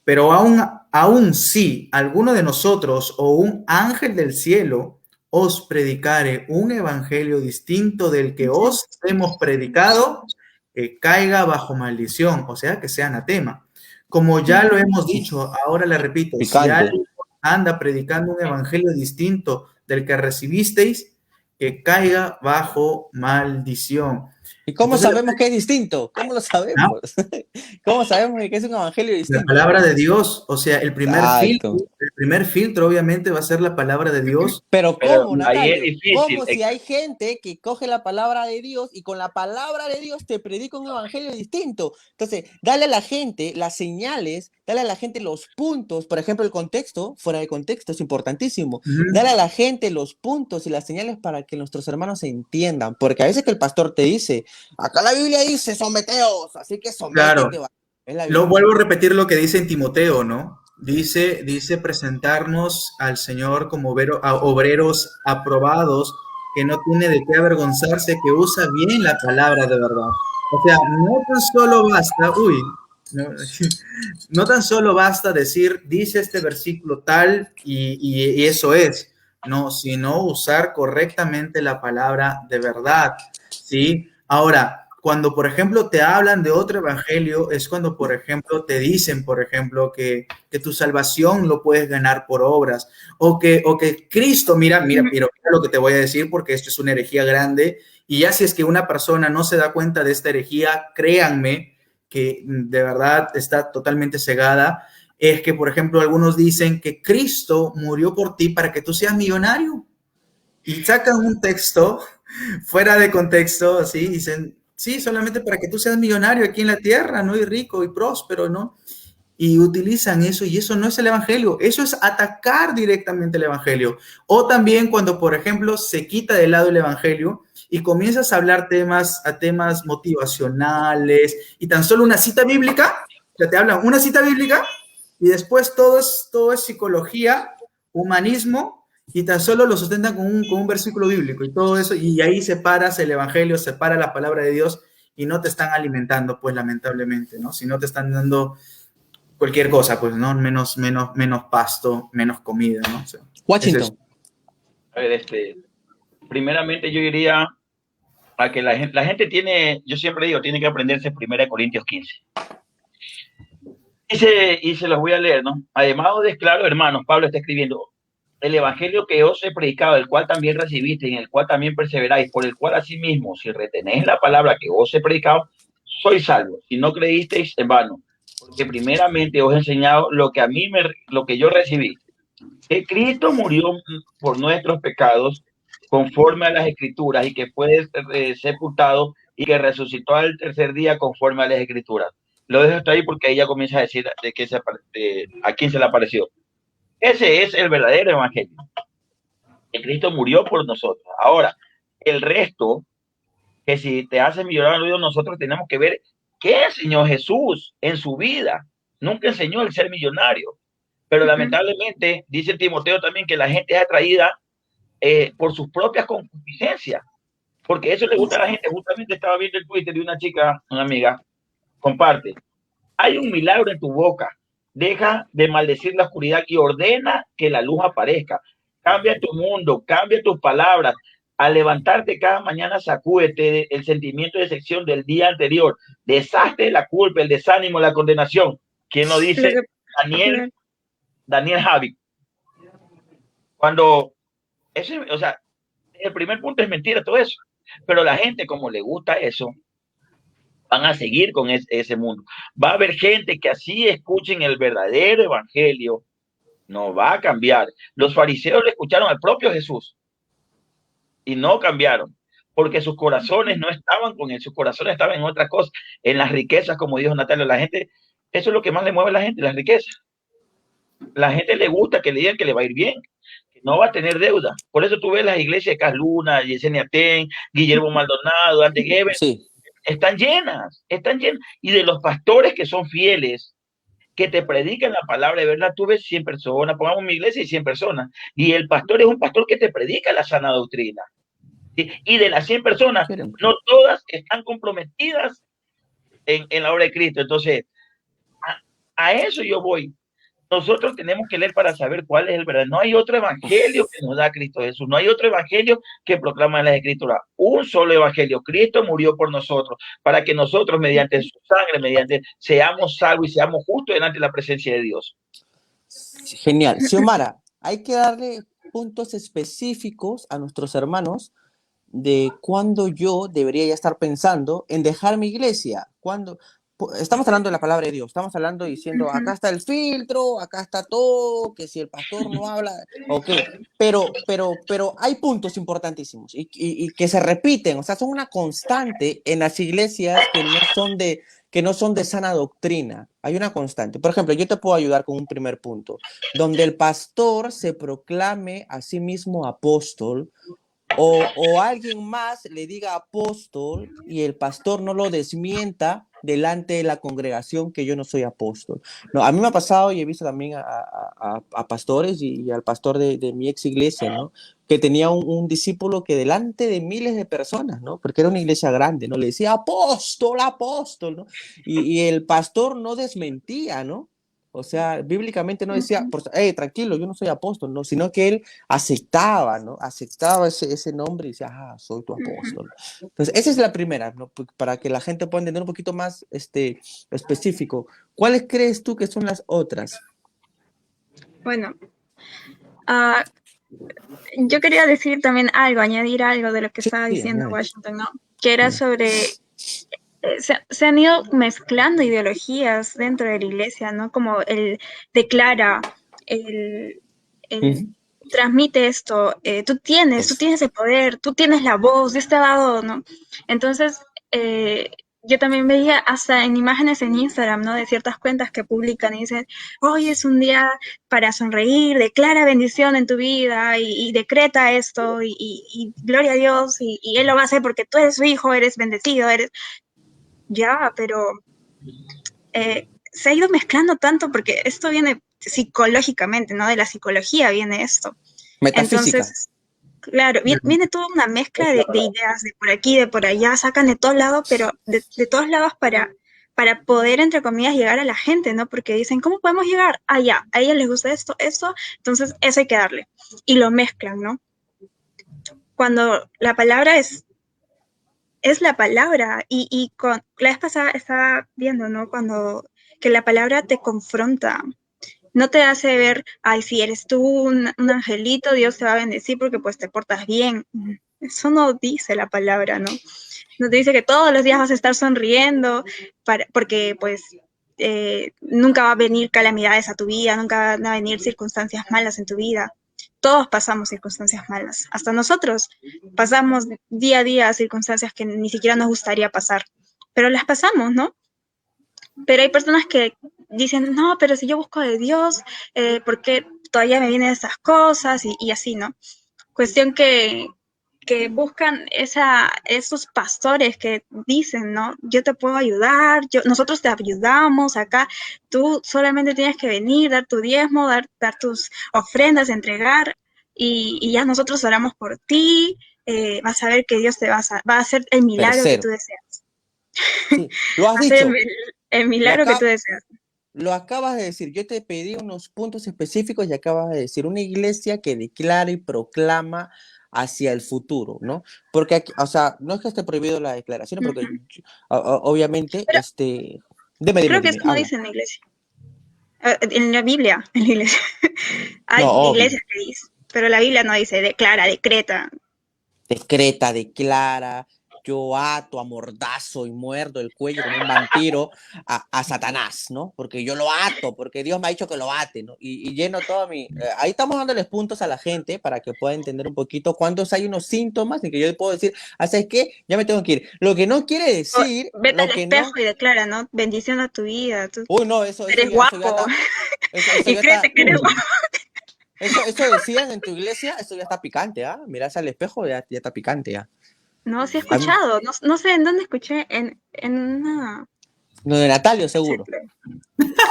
pero aún sí, alguno de nosotros o un ángel del cielo os predicare un evangelio distinto del que os hemos predicado, que caiga bajo maldición, o sea, que sea anatema. Como ya lo hemos dicho, ahora le repito, si Picante. alguien anda predicando un evangelio distinto del que recibisteis, que caiga bajo maldición. ¿Y cómo Entonces, sabemos que es distinto? ¿Cómo lo sabemos? ¿Cómo sabemos que es un evangelio la distinto? palabra de Dios, o sea, el Exacto. primer filtro obviamente va a ser la palabra de Dios. Pero Pero ¿cómo, ahí es Natalio? difícil. ¿Cómo si hay gente que coge la palabra de Dios y con la palabra de Dios te predica un evangelio distinto? Entonces, dale a la gente las señales, dale a la gente los puntos, por ejemplo, el contexto, fuera de contexto, es importantísimo. Dale a la gente los puntos y las señales para que nuestros hermanos se entiendan, porque a veces que el pastor te dice, Acá la Biblia dice someteos, así que Claro. sométete. Es la Lo Biblia. vuelvo a repetir lo que dice en Timoteo, ¿no? Dice presentarnos al Señor como obreros aprobados, que no tiene de qué avergonzarse, que usa bien la palabra de verdad. O sea, no tan solo basta, no, no tan solo basta decir, dice este versículo tal y eso es, no, sino usar correctamente la palabra de verdad, ¿sí? Ahora, cuando, por ejemplo, te hablan de otro evangelio, es cuando, por ejemplo, te dicen, por ejemplo, que tu salvación lo puedes ganar por obras, o que Cristo, mira lo que te voy a decir, porque esto es una herejía grande, y ya si es que una persona no se da cuenta de esta herejía, créanme que de verdad está totalmente cegada, es que, por ejemplo, algunos dicen que Cristo murió por ti para que tú seas millonario, y sacan un texto fuera de contexto, así, dicen, sí, solamente para que tú seas millonario aquí en la tierra, ¿no? Y rico y próspero, ¿no? Y utilizan eso, y eso no es el evangelio, eso es atacar directamente el evangelio. O también cuando, por ejemplo, se quita de lado el evangelio y comienzas a hablar temas motivacionales y tan solo una cita bíblica, ya te hablan una cita bíblica y después todo es psicología, humanismo y tan solo lo sustentan con un versículo bíblico y todo eso, y ahí separas el evangelio, separa la palabra de Dios y no te están alimentando, pues lamentablemente, ¿no? Si no te están dando cualquier cosa, pues, ¿no? Menos pasto, menos comida, ¿no? O sea, Washington. A ver, primeramente yo diría a que la gente tiene, yo siempre digo, tiene que aprenderse 1 Corintios 15. Y se los voy a leer, ¿no? Además os declaro, hermanos, Pablo está escribiendo, el evangelio que os he predicado, el cual también recibiste, en el cual también perseveráis, por el cual asimismo, si retenéis la palabra que os he predicado, sois salvos. Si no creísteis, en vano. Porque primeramente os he enseñado lo que yo recibí, que Cristo murió por nuestros pecados conforme a las escrituras y que fue sepultado y que resucitó al tercer día conforme a las escrituras. Lo dejo hasta ahí porque ella comienza a decir a quién se le apareció. Ese es el verdadero evangelio. Que Cristo murió por nosotros. Ahora, el resto, que si te hace millonario, nosotros tenemos que ver qué enseñó Jesús en su vida. Nunca enseñó el ser millonario. Pero lamentablemente, dice Timoteo también que la gente es atraída por sus propias concupiscencias, porque eso le gusta a la gente. Justamente estaba viendo el Twitter de una chica, una amiga, comparte, hay un milagro en tu boca, deja de maldecir la oscuridad y ordena que la luz aparezca, cambia tu mundo, cambia tus palabras, al levantarte cada mañana sacúdete el sentimiento de sección del día anterior, deshazte la culpa, el desánimo, la condenación. ¿Quién lo dice? Daniel Javi. Cuando o sea, el primer punto es mentira todo eso, pero la gente, como le gusta eso, van a seguir con ese mundo. Va a haber gente que así escuchen el verdadero evangelio, no va a cambiar. Los fariseos le escucharon al propio Jesús y no cambiaron, porque sus corazones no estaban con él, sus corazones estaban en otras cosas, en las riquezas, como dijo Natalia. La gente, eso es lo que más le mueve a la gente, las riquezas. La gente le gusta que le digan que le va a ir bien, que no va a tener deuda. Por eso tú ves las iglesias de Casluna, Yesenia Ten, Guillermo Maldonado, Ante Geber, sí, están llenas. Y de los pastores que son fieles, que te predican la palabra de verdad, tú ves 100 personas, pongamos mi iglesia y 100 personas, y el pastor es un pastor que te predica la sana doctrina. Y de las 100 personas, no todas están comprometidas en la obra de Cristo. Entonces, a eso yo voy. Nosotros tenemos que leer para saber cuál es el verdadero. No hay otro evangelio que nos da Cristo Jesús. No hay otro evangelio que proclama en las escrituras. Un solo evangelio. Cristo murió por nosotros para que nosotros, mediante su sangre, seamos salvos y seamos justos delante de la presencia de Dios. Genial. Xiomara, hay que darle puntos específicos a nuestros hermanos de cuándo yo debería ya estar pensando en dejar mi iglesia. Cuando estamos hablando de la palabra de Dios, estamos hablando diciendo, acá está el filtro, acá está todo, que si el pastor no habla, ok, pero hay puntos importantísimos y que se repiten, o sea, son una constante en las iglesias que no son de sana doctrina. Hay una constante. Por ejemplo, yo te puedo ayudar con un primer punto, donde el pastor se proclame a sí mismo apóstol o alguien más le diga apóstol y el pastor no lo desmienta delante de la congregación que yo no soy apóstol. No, a mí me ha pasado y he visto también a pastores y al pastor de mi ex iglesia, ¿no? Que tenía un discípulo que delante de miles de personas, ¿no? Porque era una iglesia grande, ¿no? Le decía apóstol, apóstol, ¿no? Y el pastor no desmentía, ¿no? O sea, bíblicamente no decía, tranquilo, yo no soy apóstol, no, sino que él aceptaba, ¿no? Aceptaba ese nombre y decía, soy tu apóstol. Entonces, esa es la primera, ¿no? Para que la gente pueda entender un poquito más específico. ¿Cuáles crees tú que son las otras? Bueno, yo quería decir también algo, añadir algo de lo que estaba diciendo Washington, ¿no? Que era sobre se han ido mezclando ideologías dentro de la iglesia, ¿no? Como él declara, él transmite esto, tú tienes el poder, tú tienes la voz, Dios te ha dado, ¿no? Entonces, yo también veía hasta en imágenes en Instagram, ¿no? De ciertas cuentas que publican y dicen, hoy es un día para sonreír, declara bendición en tu vida y decreta esto y gloria a Dios y Él lo va a hacer porque tú eres su hijo, eres bendecido, eres... Ya, pero se ha ido mezclando tanto porque esto viene psicológicamente, ¿no? De la psicología viene esto. Metafísica. Entonces, claro, viene toda una mezcla de ideas de por aquí, de por allá, sacan de todos lados, pero de todos lados para poder, entre comillas, llegar a la gente, ¿no? Porque dicen, ¿cómo podemos llegar? Ya, a ellos les gusta esto, entonces eso hay que darle. Y lo mezclan, ¿no? Cuando la palabra es la palabra y con la vez pasada estaba viendo, ¿no? Cuando que la palabra te confronta, no te hace ver, ay, si eres tú un angelito, Dios te va a bendecir porque pues te portas bien. Eso no dice la palabra, ¿no? No te dice que todos los días vas a estar sonriendo porque pues nunca va a venir calamidades a tu vida, nunca van a venir circunstancias malas en tu vida. Todos pasamos circunstancias malas, hasta nosotros pasamos día a día circunstancias que ni siquiera nos gustaría pasar, pero las pasamos, ¿no? Pero hay personas que dicen, no, pero si yo busco de Dios, ¿por qué todavía me vienen esas cosas? Y así, ¿no? Cuestión que buscan esos pastores que dicen, ¿no? Yo te puedo ayudar, nosotros te ayudamos acá, tú solamente tienes que venir, dar tu diezmo, dar tus ofrendas, entregar, y ya nosotros oramos por ti, vas a ver que Dios te va a hacer el milagro que tú deseas. Sí, lo has dicho. El milagro que tú deseas. Lo acabas de decir, yo te pedí unos puntos específicos y acabas de decir, una iglesia que declara y proclama hacia el futuro, ¿no? Porque, aquí, o sea, no es que esté prohibido la declaración, porque obviamente, pero, dime, creo que eso no dice en la iglesia. En la Biblia, hay iglesias que dicen, pero la Biblia no dice declara, decreta. Decreta, declara, yo ato, amordazo y muerdo el cuello como un vampiro a Satanás, ¿no? Porque yo lo ato, porque Dios me ha dicho que lo ate, ¿no? Y lleno todo mi... ahí estamos dándoles puntos a la gente para que pueda entender un poquito cuántos hay unos síntomas en que yo le puedo decir, ¿sabes qué? Ya me tengo que ir. Lo que no quiere decir... Vete al espejo y declara, ¿no? Bendición a tu vida. Uy, no, eso eres ya, guapo. Eso ya está, y créete que eres guapo. Eso decían en tu iglesia, eso ya está picante, ¿ah? Mirás al espejo, ya está picante, ya. No, sí he escuchado, no sé en dónde escuché, en una... No, de Natalio, seguro.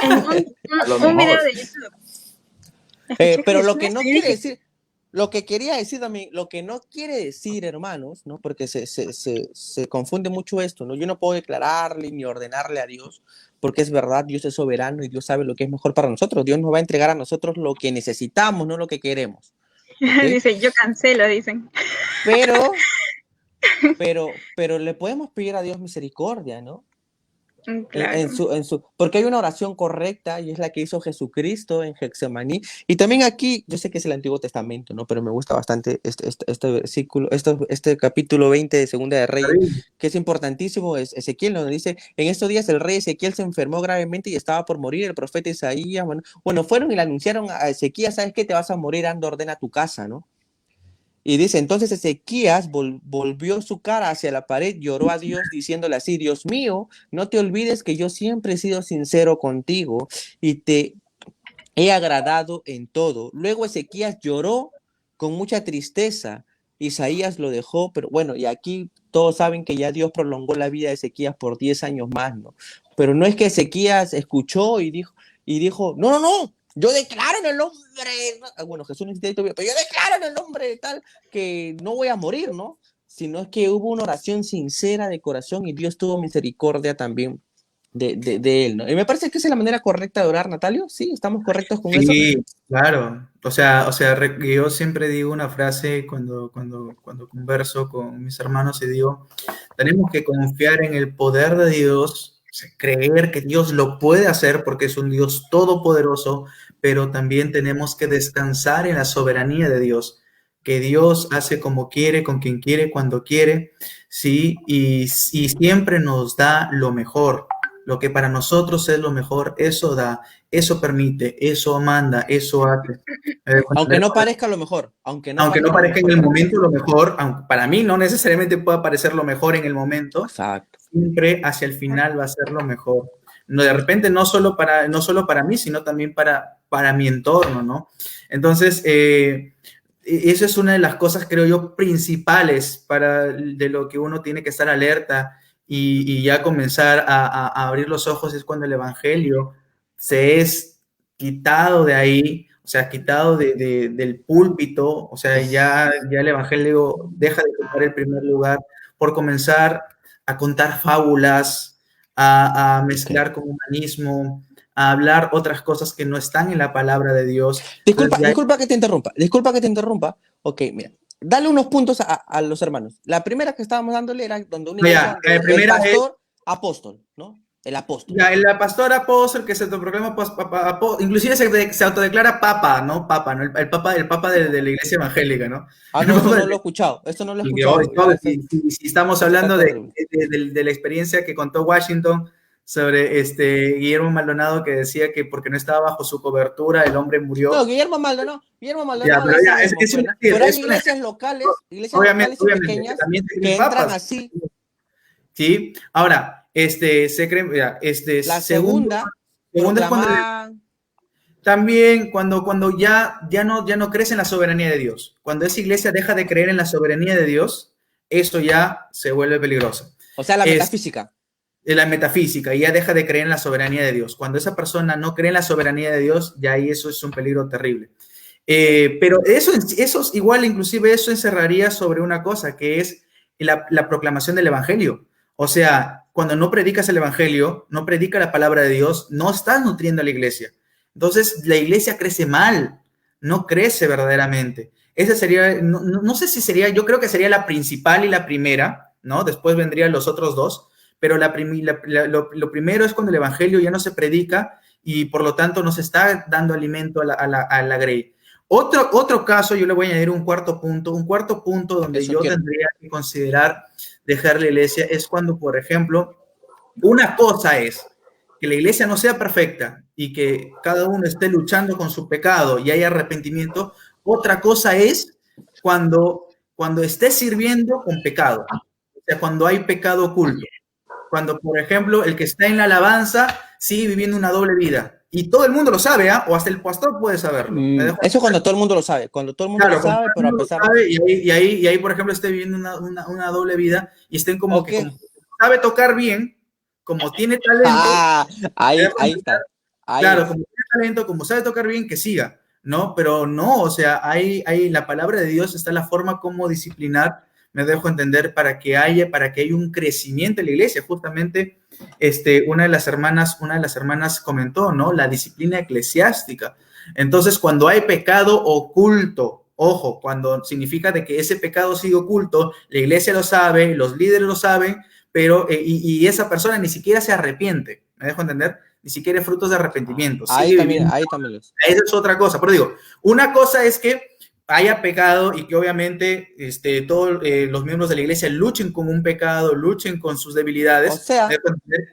En un video de YouTube. Pero lo que no quiere decir, lo que quería decir también, lo que no quiere decir, hermanos, ¿no? Porque se confunde mucho esto, ¿no? Yo no puedo declararle ni ordenarle a Dios, porque es verdad, Dios es soberano y Dios sabe lo que es mejor para nosotros. Dios nos va a entregar a nosotros lo que necesitamos, no lo que queremos. ¿Okay? Dice, yo cancelo, dicen. Pero le podemos pedir a Dios misericordia, ¿no? Claro. Porque hay una oración correcta y es la que hizo Jesucristo en Getsemaní. Y también aquí, yo sé que es el Antiguo Testamento, ¿no? Pero me gusta bastante este versículo, este capítulo 20 de Segunda de Reyes, que es importantísimo, es Ezequiel, donde dice, en estos días el rey Ezequiel se enfermó gravemente y estaba por morir, el profeta Isaías, bueno, fueron y le anunciaron a Ezequiel, ¿sabes qué? Te vas a morir, anda, ordena tu casa, ¿no? Y dice, entonces Ezequías volvió su cara hacia la pared, lloró a Dios diciéndole así, Dios mío, no te olvides que yo siempre he sido sincero contigo y te he agradado en todo. Luego Ezequías lloró con mucha tristeza Isaías lo dejó, pero bueno, y aquí todos saben que ya Dios prolongó la vida de Ezequías por 10 años más, ¿no? Pero no es que Ezequías escuchó y dijo, no, no, no, yo declaro en el nombre, bueno, Jesús necesita, pero yo declaro en el nombre de tal que no voy a morir, ¿no? Sino es que hubo una oración sincera de corazón y Dios tuvo misericordia también de él, ¿no? Y me parece que esa es la manera correcta de orar, Natalio. Sí, estamos correctos con eso. Sí, claro. Yo siempre digo una frase cuando converso con mis hermanos y digo, tenemos que confiar en el poder de Dios, o sea, creer que Dios lo puede hacer porque es un Dios todopoderoso, pero también tenemos que descansar en la soberanía de Dios, que Dios hace como quiere, con quien quiere, cuando quiere, sí, y siempre nos da lo mejor. Lo que para nosotros es lo mejor, eso da, eso permite, eso manda, eso hace. Aunque no parezca lo mejor, aunque no Aunque no parezca lo parezca en mejor el para momento nosotros. lo mejor, aunque para mí no necesariamente pueda parecer lo mejor en el momento, Exacto. siempre hacia el final va a ser lo mejor. No, de repente no solo para mí, sino también para mi entorno, ¿no? Entonces, eso es una de las cosas, creo yo, principales de lo que uno tiene que estar alerta y ya comenzar a abrir los ojos es cuando el Evangelio se es quitado de ahí, o sea, quitado del púlpito, o sea, ya el Evangelio deja de ocupar el primer lugar por comenzar a contar fábulas, a Okay. mezclar con humanismo, a hablar otras cosas que no están en la palabra de Dios. Disculpa, Entonces ya, disculpa que te interrumpa, disculpa que te interrumpa. Ok, mira, dale unos puntos a los hermanos. La primera que estábamos dándole era donde una iglesia ya, donde el primera es pastor apóstol, ¿no? El apóstol. ya, el pastor apóstol que se autoproclama, inclusive se autodeclara papa, ¿no? Papa, ¿no? El papa de la iglesia evangélica, ¿no? Ah, El no, eso papa no de- lo he escuchado, esto no lo he y hoy, escuchado. Ya, si estamos eso está hablando terrible. de la experiencia que contó Washington sobre Guillermo Maldonado, que decía que porque no estaba bajo su cobertura, el hombre No, murió. Guillermo Ya, Maldonado pero ya ya, sabemos, es un pues, ¿no? decir, Pero hay es un ejemplo. iglesias Obviamente, locales y obviamente, que pequeñas también se creen que entran papas, así. ¿sí? Ahora, se creen, ya, La segundo, segunda segundo es cuando proclamaban. también cuando ya no crees en la soberanía de Dios. Cuando esa iglesia deja de creer en la soberanía de Dios, eso ya se vuelve peligroso. O sea, la Es metafísica. la metafísica, y ya deja de creer en la soberanía de Dios. Cuando esa persona no cree en la soberanía de Dios, ya ahí eso es un peligro terrible. Pero eso igual, inclusive eso encerraría sobre una cosa, que es la proclamación del Evangelio. O sea, cuando no predicas el Evangelio, no predicas la palabra de Dios, no estás nutriendo a la iglesia. Entonces, la iglesia crece mal, no crece verdaderamente. Esa sería, no sé si sería, yo creo que sería la principal y la primera, ¿no? Después vendrían los otros dos, pero lo primero es cuando el Evangelio ya no se predica y por lo tanto no se está dando alimento a la grey. Otro caso, yo le voy a añadir un cuarto punto donde Eso yo quiero. tendría que considerar dejar la iglesia es cuando, por ejemplo, una cosa es que la iglesia no sea perfecta y que cada uno esté luchando con su pecado y haya arrepentimiento. Otra cosa es cuando esté sirviendo con pecado, o sea, cuando hay pecado oculto. Cuando, por ejemplo, el que está en la alabanza sigue viviendo una doble vida. Y todo el mundo lo sabe, ¿ah? O hasta el pastor puede saberlo. Eso cuando todo el mundo lo sabe. Cuando todo el mundo lo Claro, como sabe, todo el pero a mundo pesar. lo sabe, y ahí, por ejemplo, esté viviendo una doble vida y estén como Ok. que como sabe tocar bien, como tiene talento, Ah, ahí está. Ahí claro, es. como tiene talento, como sabe tocar bien, que siga, ¿no? Pero no, o sea, la palabra de Dios está la forma como disciplinar, me dejo entender, para que haya un crecimiento en la iglesia. Justamente, una de las hermanas comentó, ¿no? La disciplina eclesiástica. Entonces, cuando hay pecado oculto, ojo, cuando significa de que ese pecado sigue oculto, la iglesia lo sabe, los líderes lo saben, pero, y esa persona ni siquiera se arrepiente, ¿me dejo entender? Ni siquiera frutos de arrepentimiento, sigue viviendo. Ahí también lo es. Esa es otra cosa, pero digo, una cosa es que haya pecado y que obviamente todos los miembros de la iglesia luchen con un pecado, luchen con sus O debilidades sea,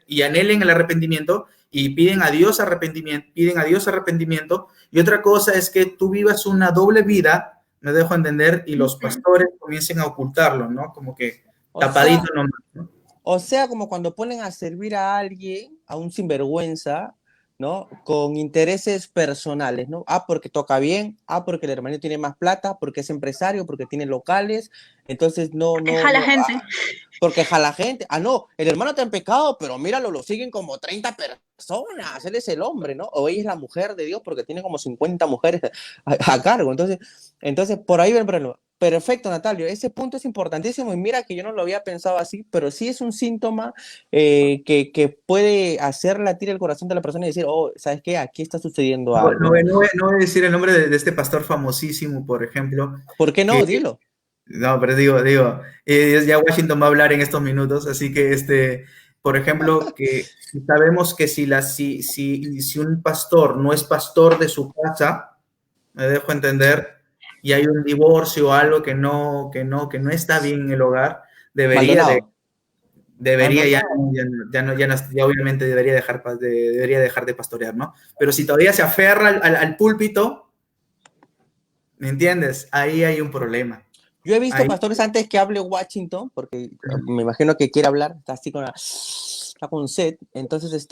y anhelen el arrepentimiento y piden a Dios arrepentimiento. Y otra cosa es que tú vivas una doble vida, me dejo entender, y los pastores comiencen a ocultarlo, ¿no? Como que o tapadito sea, nomás, ¿no? o sea, como cuando ponen a servir a alguien, a un sinvergüenza, ¿no? Con intereses personales, ¿no? Ah, porque toca bien, ah, porque el hermano tiene más plata, porque es empresario, porque tiene locales, entonces Deja la gente. porque jala gente. Ah, no, el hermano está en pecado, pero míralo, lo siguen como 30 personas, él es el hombre, ¿no? O ella es la mujer de Dios porque tiene como 50 mujeres a cargo, entonces por ahí va el problema. Perfecto, Natalio, ese punto es importantísimo y mira que yo no lo había pensado así, pero sí es un síntoma que puede hacer latir el corazón de la persona y decir, oh, ¿sabes qué? Aquí está sucediendo No, algo, ¿no? no voy a decir el nombre de este pastor famosísimo, por ejemplo, ¿Por qué que no? Dilo. no, pero digo, ya Washington va a hablar en estos minutos, así que por ejemplo, que sabemos que si un pastor no es pastor de su casa, me dejo entender, y hay un divorcio o algo que no está bien en el hogar, debería de, Maldonado. debería ya, Maldonado. ya obviamente debería dejar de pastorear, ¿no? Pero si todavía se aferra al púlpito, ¿me entiendes? Ahí hay un problema. Yo he visto Ahí, pastores antes que hable Washington, porque me imagino que quiere hablar, está así está con sed. Entonces,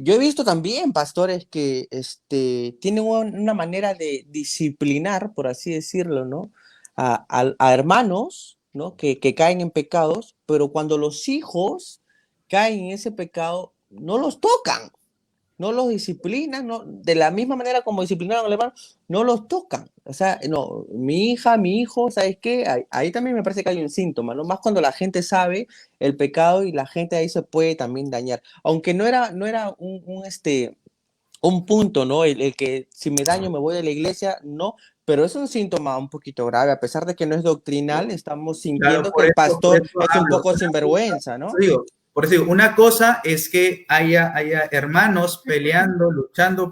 yo he visto también pastores que tienen una manera de disciplinar, por así decirlo, ¿no? A hermanos, ¿no? Que caen en pecados, pero cuando los hijos caen en ese pecado, no los tocan, no los disciplinan, no, de la misma manera como disciplinaron al hermano, no los tocan. O sea, no, mi hija, mi hijo, ¿sabes qué? Ahí también me parece que hay un síntoma, ¿no? Más cuando la gente sabe el pecado y la gente ahí se puede también dañar. Aunque no era un punto, ¿no? El que si me daño me voy de la iglesia, no, pero es un síntoma un poquito grave, a pesar de que no es doctrinal, estamos claro, sintiendo que el por pastor eso es un hablo. poco sinvergüenza, ¿no? Por eso digo, una cosa es que haya hermanos peleando, luchando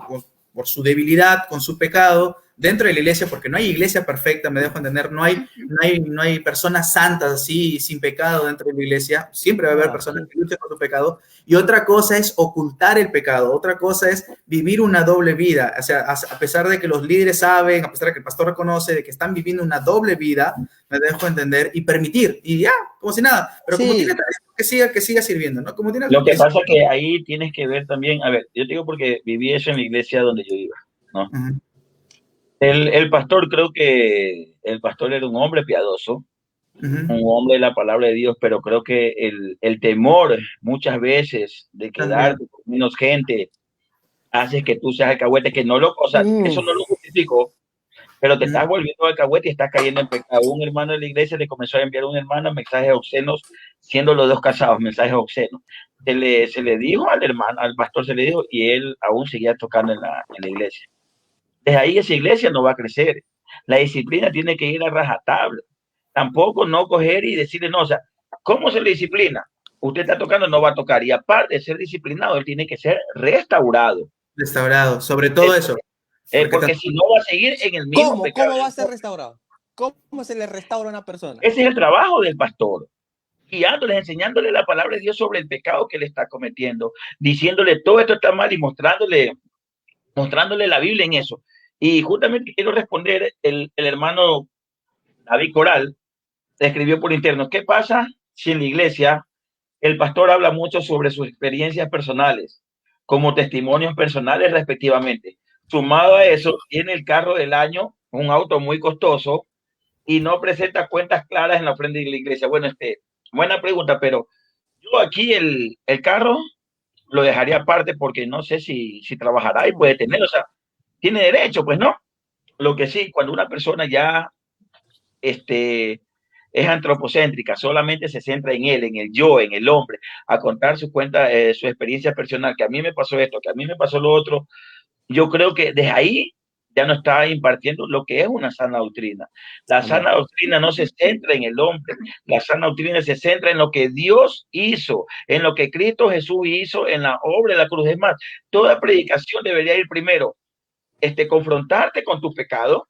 por su debilidad, con su pecado, dentro de la iglesia, porque no hay iglesia perfecta, me dejo entender, no hay personas santas así, sin pecado dentro de la iglesia, siempre va a haber Ah, personas que luchan con su pecado, y otra cosa es ocultar el pecado, otra cosa es vivir una doble vida, o sea, a pesar de que los líderes saben, a pesar de que el pastor reconoce de que están viviendo una doble vida, me dejo entender, y permitir, y ya, como si nada, pero como tiene sí, talento, que siga sirviendo, ¿no? Como tiene Lo que pasa es que ahí tienes que ver también, a ver, yo te digo porque viví eso en la iglesia donde yo iba, ¿no? Ujú, El pastor, creo que el pastor era un hombre piadoso, un ujú, hombre de la palabra de Dios, pero creo que el temor muchas veces de también. quedarte con menos gente hace que tú seas alcahuete, que no lo, o sea, eso mm, no lo justifico, pero te Ujú. estás volviendo alcahuete y estás cayendo en pecado. Un hermano de la iglesia le comenzó a enviar a un hermano mensajes obscenos, siendo los dos casados, mensajes obscenos. Se le dijo al hermano, al pastor se le dijo, y él aún seguía tocando en la iglesia. Desde ahí esa iglesia no va a crecer. La disciplina tiene que ir a rajatabla. Tampoco no coger y decirle, no, o sea, ¿cómo se le disciplina? Usted está tocando, no va a tocar. Y aparte de ser disciplinado, él tiene que ser restaurado. Restaurado, sobre Eh, todo eso, porque porque si no va a seguir en el mismo ¿Cómo? pecado. ¿Cómo va a ser restaurado? ¿Cómo se le restaura a una persona? Ese es el trabajo del pastor, guiándoles, enseñándole la palabra de Dios sobre el pecado que le está cometiendo, diciéndole todo esto está mal y mostrándole la Biblia en eso. Y justamente quiero responder, el hermano David Coral escribió por interno, ¿qué pasa si en la iglesia el pastor habla mucho sobre sus experiencias personales, como testimonios personales respectivamente? Sumado a eso, tiene el carro del año, un auto muy costoso, y no presenta cuentas claras en la ofrenda de la iglesia. Bueno, buena pregunta, pero yo aquí el carro lo dejaría aparte porque no sé si trabajará y puede tener, o sea, tiene derecho, pues no. Lo que sí, cuando una persona ya este, es antropocéntrica, solamente se centra en él, en el yo, en el hombre, a contar su cuenta, su experiencia personal, que a mí me pasó esto, que a mí me pasó lo otro, yo creo que desde ahí ya no está impartiendo lo que es una sana doctrina. La Amén. sana doctrina no se centra en el hombre, la sana doctrina se centra en lo que Dios hizo, en lo que Cristo Jesús hizo en la obra de la cruz. Es más, toda predicación debería ir primero, confrontarte con tu pecado,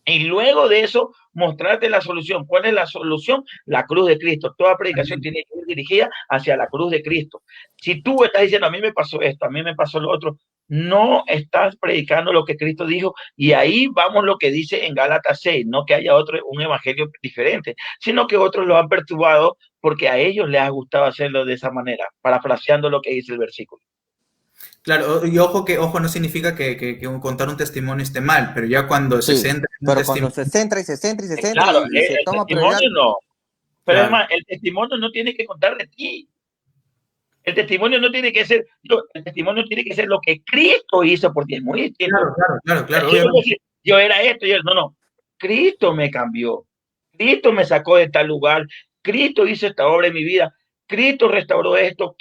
y luego de eso, mostrarte la solución. ¿Cuál es la solución? La cruz de Cristo. Toda predicación tiene que ir dirigida hacia la cruz de Cristo. Si tú estás diciendo, a mí me pasó esto, a mí me pasó lo otro, no estás predicando lo que Cristo dijo, y ahí vamos lo que dice en Gálatas 6, no que haya un evangelio diferente, sino que otros lo han perturbado porque a ellos les ha gustado hacerlo de esa manera, parafraseando lo que dice el versículo. Claro, y ojo no significa que contar un testimonio esté mal, pero ya cuando se Sí, centra en un pero cuando testimonio, se centra y se centra y se centra Claro, y se el toma prioridad, testimonio no. Pero es claro, más, el testimonio no tiene que contar de ti. El testimonio no tiene que ser, el testimonio tiene que ser lo que Cristo hizo por ti. Es muy distinto. claro, Yo, obviamente. yo era esto, no. Cristo me cambió. Cristo me sacó de tal lugar. Cristo hizo esta obra en mi vida. Cristo restauró esto.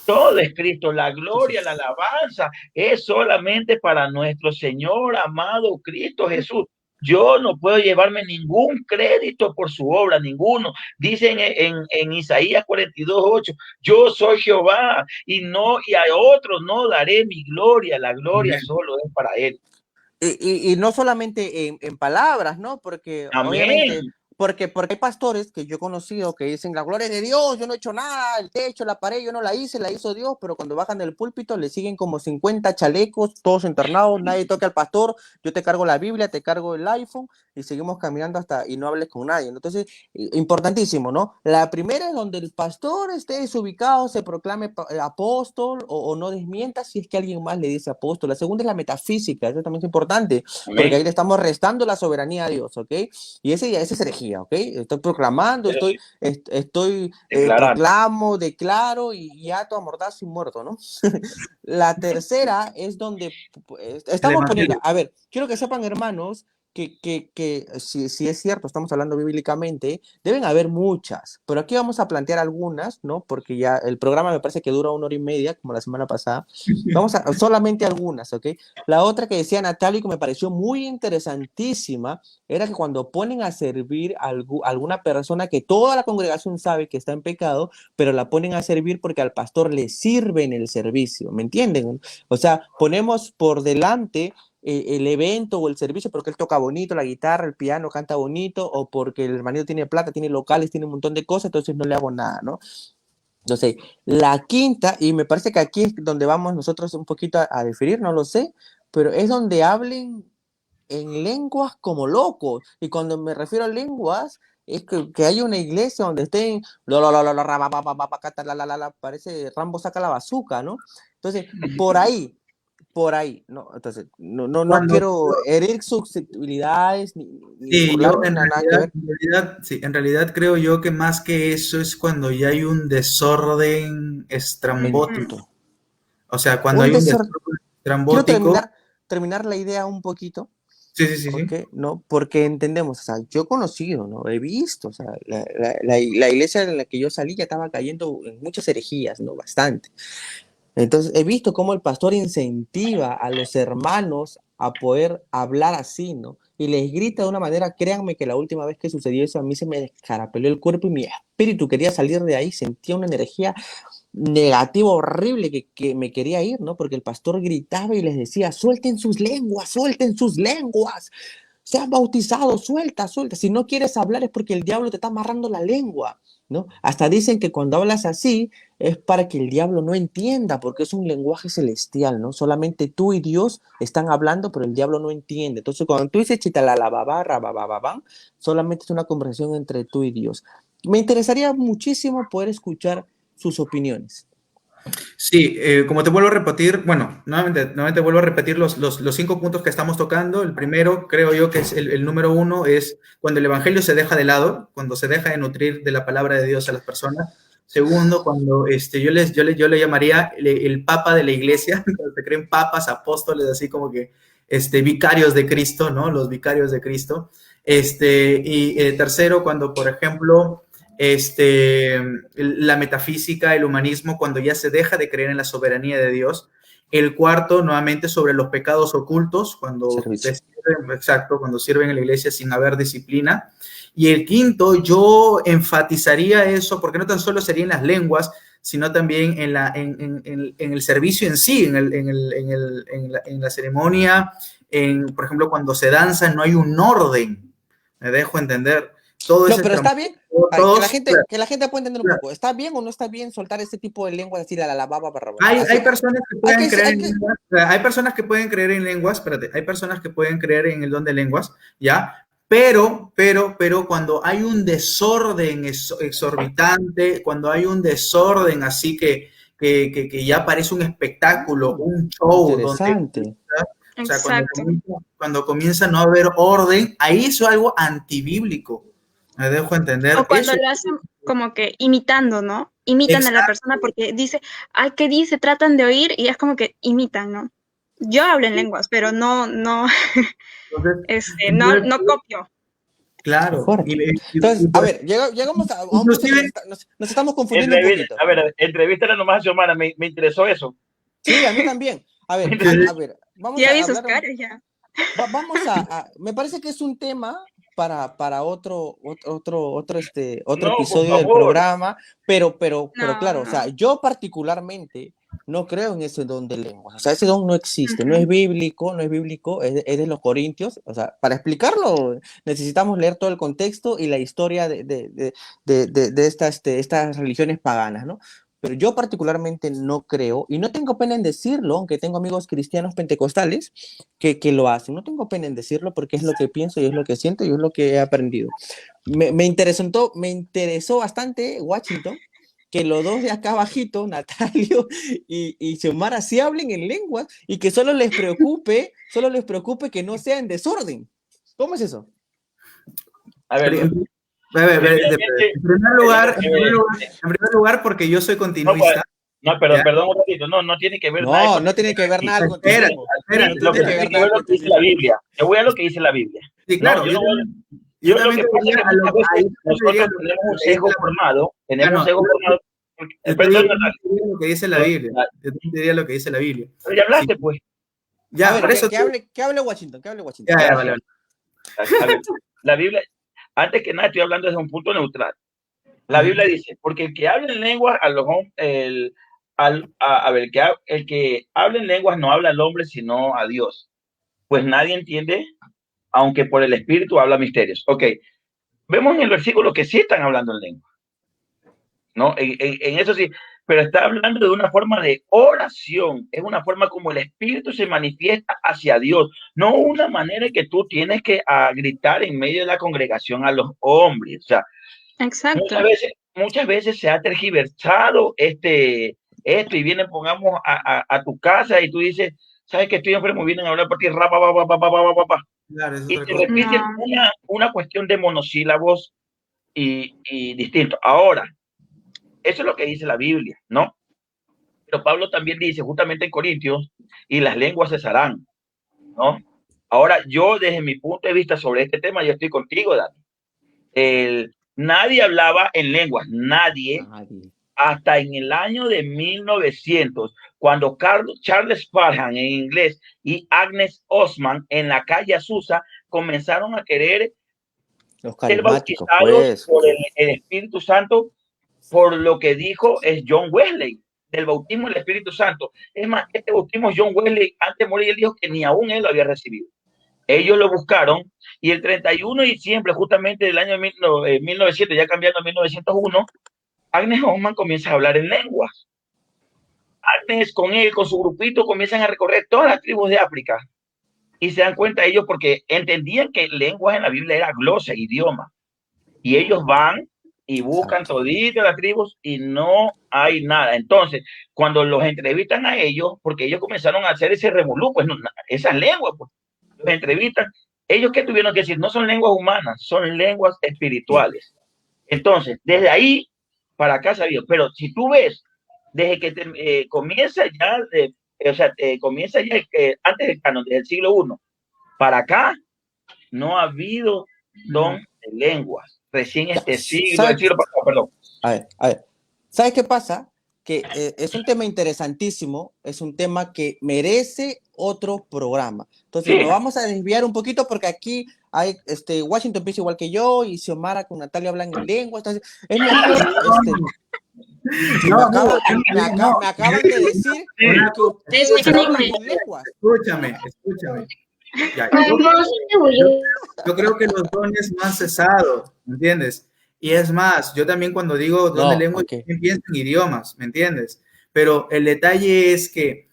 Todo es Cristo. La gloria, la alabanza es solamente para nuestro Señor amado Cristo Jesús. Yo no puedo llevarme ningún crédito por su obra, ninguno. Dice en Isaías 42:8, yo soy Jehová y a otros no daré mi gloria. La gloria solo es para Él. y no solamente en palabras, ¿no? Porque obviamente, Amén. porque hay pastores que yo he conocido que dicen, la gloria es de Dios, yo no he hecho nada, el techo, la pared, yo no la hice, la hizo Dios, pero cuando bajan del púlpito le siguen como 50 chalecos, todos internados, nadie toca al pastor, yo te cargo la Biblia, te cargo el iPhone y seguimos caminando hasta y no hables con nadie. Entonces, importantísimo, ¿no? La primera es donde el pastor esté desubicado, se proclame apóstol o no desmienta si es que alguien más le dice apóstol. La segunda es la metafísica, eso también es importante, porque ahí Amén. le estamos restando la soberanía a Dios, ¿ok? Y ese ya es herejía, ¿ok? Estoy proclamando, Declarar. proclamo, declaro y ato a mordazo y muerto, ¿no? La tercera es donde El estamos poniendo, evangelio. a ver, quiero que sepan, hermanos, que si es cierto, estamos hablando bíblicamente, deben haber muchas, pero aquí vamos a plantear algunas, ¿no? Porque ya el programa me parece que dura 1 hora y media, como la semana pasada. Vamos a solamente algunas, ¿ok? La otra que decía Natalia y que me pareció muy interesantísima era que cuando ponen a servir a alguna persona que toda la congregación sabe que está en pecado, pero la ponen a servir porque al pastor le sirve en el servicio, ¿me entienden? O sea, ponemos por delante el evento o el servicio porque él toca bonito, la guitarra, el piano, canta bonito, o porque el hermanito tiene plata, tiene locales, tiene un montón de cosas, entonces no le hago nada, ¿no? Entonces, la quinta, y me parece que aquí es donde vamos nosotros un poquito a diferir, no lo sé, pero es donde hablen en lenguas como locos. Y cuando me refiero a lenguas, es que hay una iglesia donde estén, parece Rambo saca la bazuca, ¿no? Entonces, por ahí, ¿no? Entonces, no Cuando, quiero herir susceptibilidades ni sí, yo burlarme, nada que ver. sí, en realidad creo yo que más que eso es cuando ya hay un desorden Ujú. estrambótico. O sea, cuando Un hay un desorden. desorden Quiero estrambótico, terminar la idea un poquito. sí. ¿Ok? ¿No? Porque entendemos, o sea, yo he conocido, ¿no? He visto, o sea, la iglesia en la que yo salí ya estaba cayendo en muchas herejías, ¿no? Bastante. Entonces, he visto cómo el pastor incentiva a los hermanos a poder hablar así, ¿no? Y les grita de una manera, créanme que la última vez que sucedió eso, a mí se me descarapeló el cuerpo y mi espíritu quería salir de ahí, sentía una energía negativa, horrible, que me quería ir, ¿no? Porque el pastor gritaba y les decía, suelten sus lenguas, sean bautizados, suelta. Si no quieres hablar es porque el diablo te está amarrando la lengua, ¿no? Hasta dicen que cuando hablas así es para que el diablo no entienda, porque es un lenguaje celestial, ¿no? Solamente tú y Dios están hablando, pero el diablo no entiende. Entonces, cuando tú dices chitalalababa, rabababam, solamente es una conversación entre tú y Dios. Me interesaría muchísimo poder escuchar sus opiniones. Sí, como te vuelvo a repetir, bueno, nuevamente vuelvo a repetir los 5 puntos que estamos tocando. El primero, creo yo que es el número uno, es cuando el evangelio se deja de lado, cuando se deja de nutrir de la palabra de Dios a las personas. Segundo, cuando yo le llamaría el papa de la iglesia, cuando se creen papas, apóstoles, así como que vicarios de Cristo, ¿no? Los vicarios de Cristo. Tercero, cuando, por ejemplo, la metafísica, el humanismo, cuando ya se deja de creer en la soberanía de Dios. El cuarto, nuevamente, sobre los pecados ocultos, cuando sirven en la iglesia sin haber disciplina. Y el quinto, yo enfatizaría eso, porque no tan solo sería en las lenguas, sino también en el servicio en sí, en la ceremonia, por ejemplo, cuando se danza no hay un orden, me dejo entender. Todo No, ese pero está bien. Ay, todos, que la gente pueda entender un poco. ¿Está bien o no está bien soltar ese tipo de lenguas así, la baba, barra, barra? hay personas que Hay pueden que, creer hay en que, lenguas, hay personas que pueden creer en lenguas, espérate, hay personas que pueden creer en el don de lenguas, ¿ya? Pero cuando hay un desorden exorbitante, cuando hay un desorden así que ya parece un espectáculo, un show. Interesante. Donde, o sea, Exacto. cuando comienza a no haber orden, ahí es algo antibíblico. Me dejo entender. O cuando Eso. lo hacen como que imitando, ¿no? Imitan a la persona porque dice, ay, ¿qué dice? Tratan de oír y es como que imitan, ¿no? Yo hablo en lenguas, pero no Entonces, copio. claro. Fuerte. Entonces, a ver, llegamos a un punto que nos estamos confundiendo un poquito. A ver, entrevístala nomás a Xiomara, me interesó eso. Sí, a mí también. A ver, vamos Ya a vi sus hablar. caras ya. Vamos me parece que es un tema para otro No, por episodio del favor. programa, pero claro, No. o sea, yo particularmente no creo en ese don de lenguas, o sea, ese don no existe, no es bíblico, es de los corintios, o sea, para explicarlo necesitamos leer todo el contexto y la historia de estas religiones paganas, ¿no? Pero yo particularmente no creo, y no tengo pena en decirlo, aunque tengo amigos cristianos pentecostales que lo hacen. No tengo pena en decirlo porque es lo que pienso y es lo que siento y es lo que he aprendido. Me interesó bastante Washington, que los dos de acá abajito, Natalio y Xiomara, sí hablen en lenguas y que solo les preocupe que no sea en desorden. ¿Cómo es eso? A ver, en primer lugar, porque yo soy continuista. Perdón un ratito, no tiene que ver nada. No tiene que ver nada con Espera, lo que tiene que ver lo que dice la Biblia. Yo voy a lo que dice la Biblia. Sí, claro. Yo lo que pasa es que muchas veces nosotros tenemos un sesgo formado, Perdón, lo que dice la Biblia. Yo te diría lo que dice la Biblia. Pero ya hablaste, pues. Ya, a ver, por eso que hable Washington, Ya, vale. A ver, la Biblia, antes que nada estoy hablando desde un punto neutral. La Biblia dice, porque el que habla en lenguas, el que habla en lenguas no habla al hombre, sino a Dios. Pues nadie entiende, aunque por el Espíritu habla misterios. Ok, vemos en el versículo que sí están hablando en lengua, ¿no? En eso sí, pero está hablando de una forma de oración, es una forma como el Espíritu se manifiesta hacia Dios, no una manera en que tú tienes que gritar en medio de la congregación a los hombres. O sea, exacto. Muchas veces se ha tergiversado esto y vienen, pongamos, a tu casa y tú dices, ¿sabes que estoy enfermo? Vienen a hablar por ti, Claro, y te repiten una cuestión de monosílabos y distinto. Ahora, eso es lo que dice la Biblia, ¿no? Pero Pablo también dice, justamente en Corintios, y las lenguas cesarán, ¿no? Ahora, yo desde mi punto de vista sobre este tema, yo estoy contigo, Dani. Nadie hablaba en lenguas, nadie, hasta en el año de 1900, cuando Charles Parham en inglés y Agnes Osman en la calle Azusa comenzaron a querer ser bautizados por el Espíritu Santo, por lo que dijo es John Wesley, del bautismo del Espíritu Santo. Es más, este bautismo John Wesley, antes de morir, él dijo que ni aún él lo había recibido. Ellos lo buscaron y el 31 de diciembre, justamente del año 1900, ya cambiando a 1901, Agnes Osman comienza a hablar en lenguas. Agnes con él, con su grupito, comienzan a recorrer todas las tribus de África y se dan cuenta ellos porque entendían que lenguas en la Biblia era glosa, idioma. Y ellos van y buscan toditas las tribus y no hay nada. Entonces, cuando los entrevistan a ellos, porque ellos comenzaron a hacer ese revolú, pues esas lenguas, pues, los entrevistan, ellos ¿qué tuvieron que decir? No son lenguas humanas, son lenguas espirituales. Entonces, desde ahí para acá sabía, pero si tú ves, desde que comienza ya, comienza ya antes del canon, desde el siglo I, para acá, no ha habido don de lenguas. Recién este siglo, perdón. A ver, ¿sabes qué pasa? Que es un tema interesantísimo, es un tema que merece otro programa. Entonces, lo vamos a desviar un poquito porque aquí hay, Washington piensa igual que yo y Xiomara con Natalia hablan en lengua. Entonces, es mejor, me acaban de decir que ustedes hablan en lenguas. Escúchame. Ya, yo creo que los dones no han cesado, ¿me entiendes? Y es más, yo también cuando digo don de lengua, pienso en idiomas, ¿me entiendes? Pero el detalle es que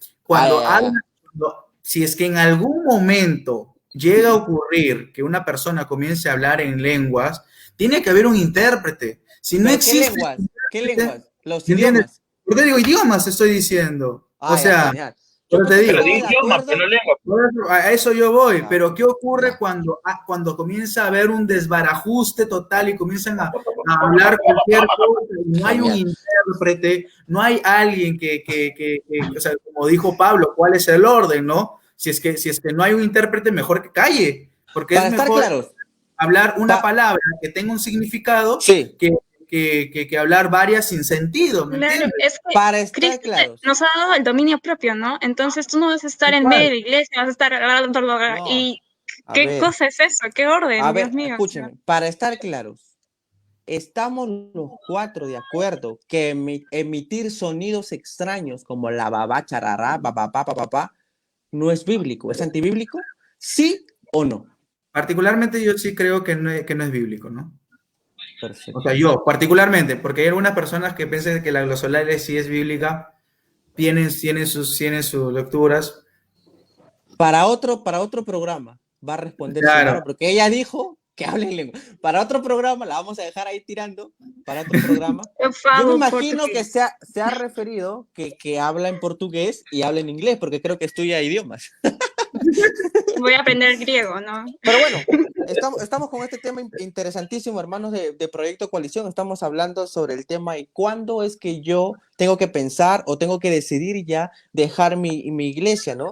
si es que en algún momento llega a ocurrir que una persona comience a hablar en lenguas, tiene que haber un intérprete. Si no existe... ¿Qué lenguas? Los idiomas. Yo te digo idiomas, estoy diciendo. O Ah, ya, sea, genial. Yo yo te pensé que digo. Pero de estaba de idiomas, acuerdo. pero no lengua. A eso yo voy, Ya, pero ¿qué ocurre ya. cuando comienza a haber un desbarajuste total y comienzan a hablar cualquier cosa y no hay un Genial. intérprete, no hay alguien o sea, como dijo Pablo, ¿cuál es el orden, no? Si es que no hay un intérprete, mejor que calle, porque es Para estar mejor claros, hablar una pa- palabra que tenga un significado sí, que hablar varias sin sentido, ¿me Claro, entiendes? es que para estar Cristo claros. nos ha dado el dominio propio, ¿no? Entonces tú no vas a estar en medio Igual. de la iglesia, vas a estar... No, ¿Y a qué ver, cosa es eso? ¿Qué orden, Dios mío? O sea, escúcheme, para estar claros, estamos los cuatro de acuerdo que emitir sonidos extraños como la babá, charará, babá, papá, no es bíblico, es antibíblico, ¿sí o no? Particularmente yo sí creo que no es bíblico, ¿no? O Perfecto. sea, yo particularmente, porque hay algunas personas que piensan que la glosolalia sí es bíblica, tienen sus lecturas. Para otro programa va a responder Claro, Xiomara, porque ella dijo que hable en lengua. Para otro programa, la vamos a dejar ahí tirando, para otro programa. eu Yo me falo imagino que portugués. se ha referido que habla en portugués y habla en inglés, porque creo que estudia idiomas. Voy a aprender griego, ¿no? Pero bueno, estamos con este tema interesantísimo, hermanos de Proyecto Coalición. Estamos hablando sobre el tema y cuándo es que yo tengo que pensar o tengo que decidir ya dejar mi iglesia, ¿no?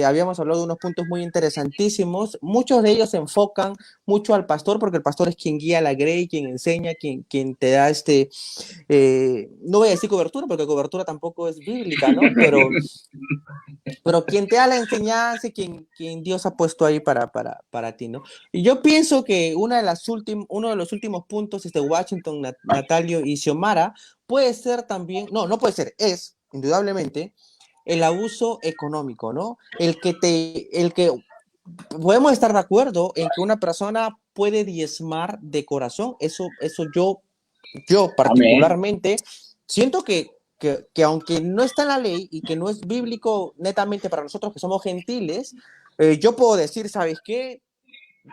Habíamos hablado de unos puntos muy interesantísimos. Muchos de ellos se enfocan mucho al pastor, porque el pastor es quien guía la grey, quien enseña, quien te da no voy a decir cobertura, porque cobertura tampoco es bíblica, ¿no? Pero quien te da la enseñanza y quien Dios ha puesto ahí para ti, ¿no? Y yo pienso que uno de los últimos puntos, Washington, Natalio y Xiomara, puede ser también, no puede ser, es, indudablemente, el abuso económico, ¿no? El que podemos estar de acuerdo en que una persona puede diezmar de corazón, eso yo Amén. particularmente siento que aunque no está en la ley y que no es bíblico netamente para nosotros que somos gentiles, yo puedo decir, ¿sabes qué?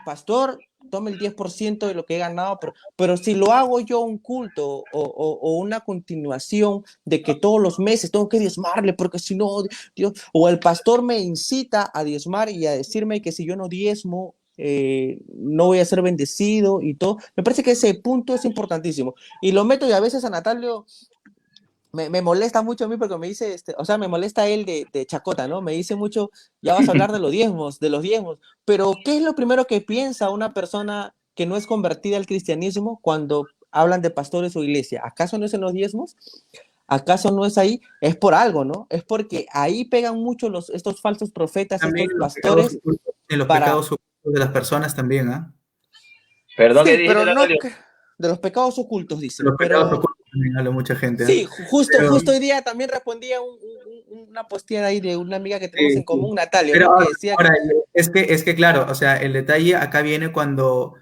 Pastor, tome el 10% de lo que he ganado, pero si lo hago yo un culto o una continuación de que todos los meses tengo que diezmarle, porque si no, Dios, o el pastor me incita a diezmar y a decirme que si yo no diezmo, no voy a ser bendecido y todo, me parece que ese punto es importantísimo. Y lo meto y a veces a Natalio me molesta mucho a mí porque me dice, o sea, me molesta él de chacota, ¿no? Me dice mucho, ya vas a hablar de los diezmos, pero ¿qué es lo primero que piensa una persona que no es convertida al cristianismo cuando hablan de pastores o iglesia? ¿Acaso no es en los diezmos? ¿Acaso no es ahí? Es por algo, ¿no? Es porque ahí pegan mucho estos falsos profetas, también estos pastores, en los para, pecados ocultos de las personas también, ¿ah? Perdón, ¿qué sí, dijiste, pero no, Natalio? de los pecados ocultos, De dice, los pecados pero ocultos también habla mucha gente, ¿ah? sí, justo, Pero, justo hoy día también respondía una posteada ahí de una amiga que tenemos en sí, común, sí. Natalia, Pero ¿no? Que ahora, decía que ahora, es que claro, o sea, el detalle acá viene cuando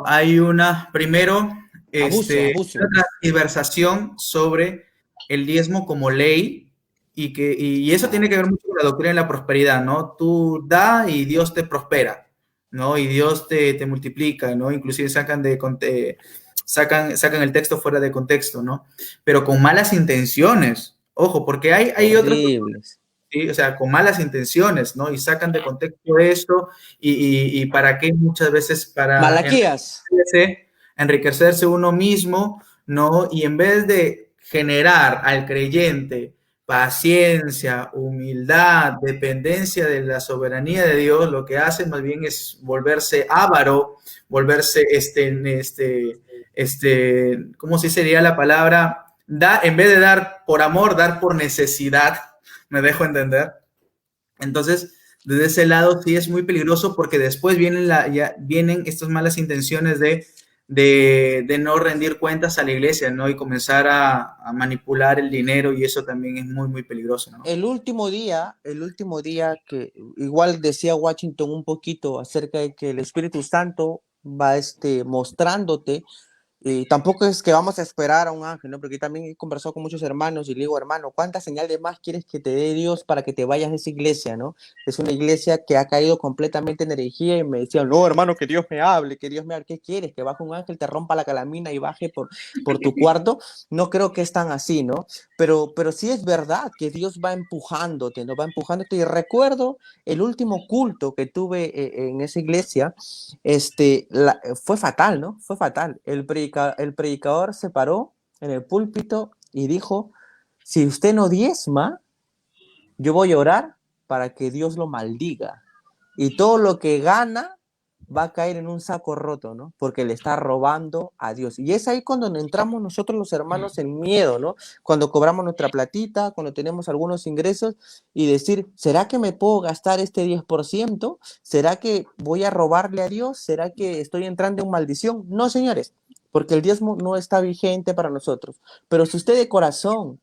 hay una abuso, abuso. transversación sobre el diezmo como ley y eso tiene que ver Exacto. mucho con la doctrina de la prosperidad, ¿no? Tú da y Dios te prospera, ¿no? Y Dios te multiplica, ¿no? Inclusive sacan el texto fuera de contexto, ¿no? Pero con malas intenciones, ojo, porque hay otras Horribles. ¿sí? O sea, con malas intenciones, ¿no? Y sacan de contexto esto y para qué muchas veces para Malaquías. enriquecerse uno mismo, ¿no? Y en vez de generar al creyente paciencia, humildad, dependencia de la soberanía de Dios, lo que hace más bien es volverse avaro, volverse ¿cómo se sería la palabra? En vez de dar por amor, dar por necesidad, me dejo entender. Entonces, desde ese lado sí es muy peligroso porque después vienen estas malas intenciones de no rendir cuentas a la iglesia, ¿no? Y comenzar a manipular el dinero y eso también es muy, muy peligroso, ¿no? El último día que igual decía Washington un poquito acerca de que el Espíritu Santo va mostrándote Y tampoco es que vamos a esperar a un ángel, ¿no? Porque también he conversado con muchos hermanos y le digo, hermano, ¿cuánta señal de más quieres que te dé Dios para que te vayas de esa iglesia, ¿no? Es una iglesia que ha caído completamente en herejía y me decían, no, hermano, que Dios me hable, que Dios me hable. ¿Qué quieres? ¿Que baje un ángel, te rompa la calamina y baje por tu cuarto? No creo que es tan así, ¿no? Pero sí es verdad que Dios va empujándote, ¿no? Va empujándote. Y recuerdo el último culto que tuve en esa iglesia, fue fatal, ¿no? Fue fatal. El predicador se paró en el púlpito y dijo, si usted no diezma, yo voy a orar para que Dios lo maldiga. Y todo lo que gana va a caer en un saco roto, ¿no? Porque le está robando a Dios. Y es ahí cuando entramos nosotros los hermanos en miedo, ¿no? Cuando cobramos nuestra platita, cuando tenemos algunos ingresos y decir, ¿será que me puedo gastar este 10%? ¿Será que voy a robarle a Dios? ¿Será que estoy entrando en maldición? No, señores, porque el diezmo no está vigente para nosotros. Pero si usted de corazón,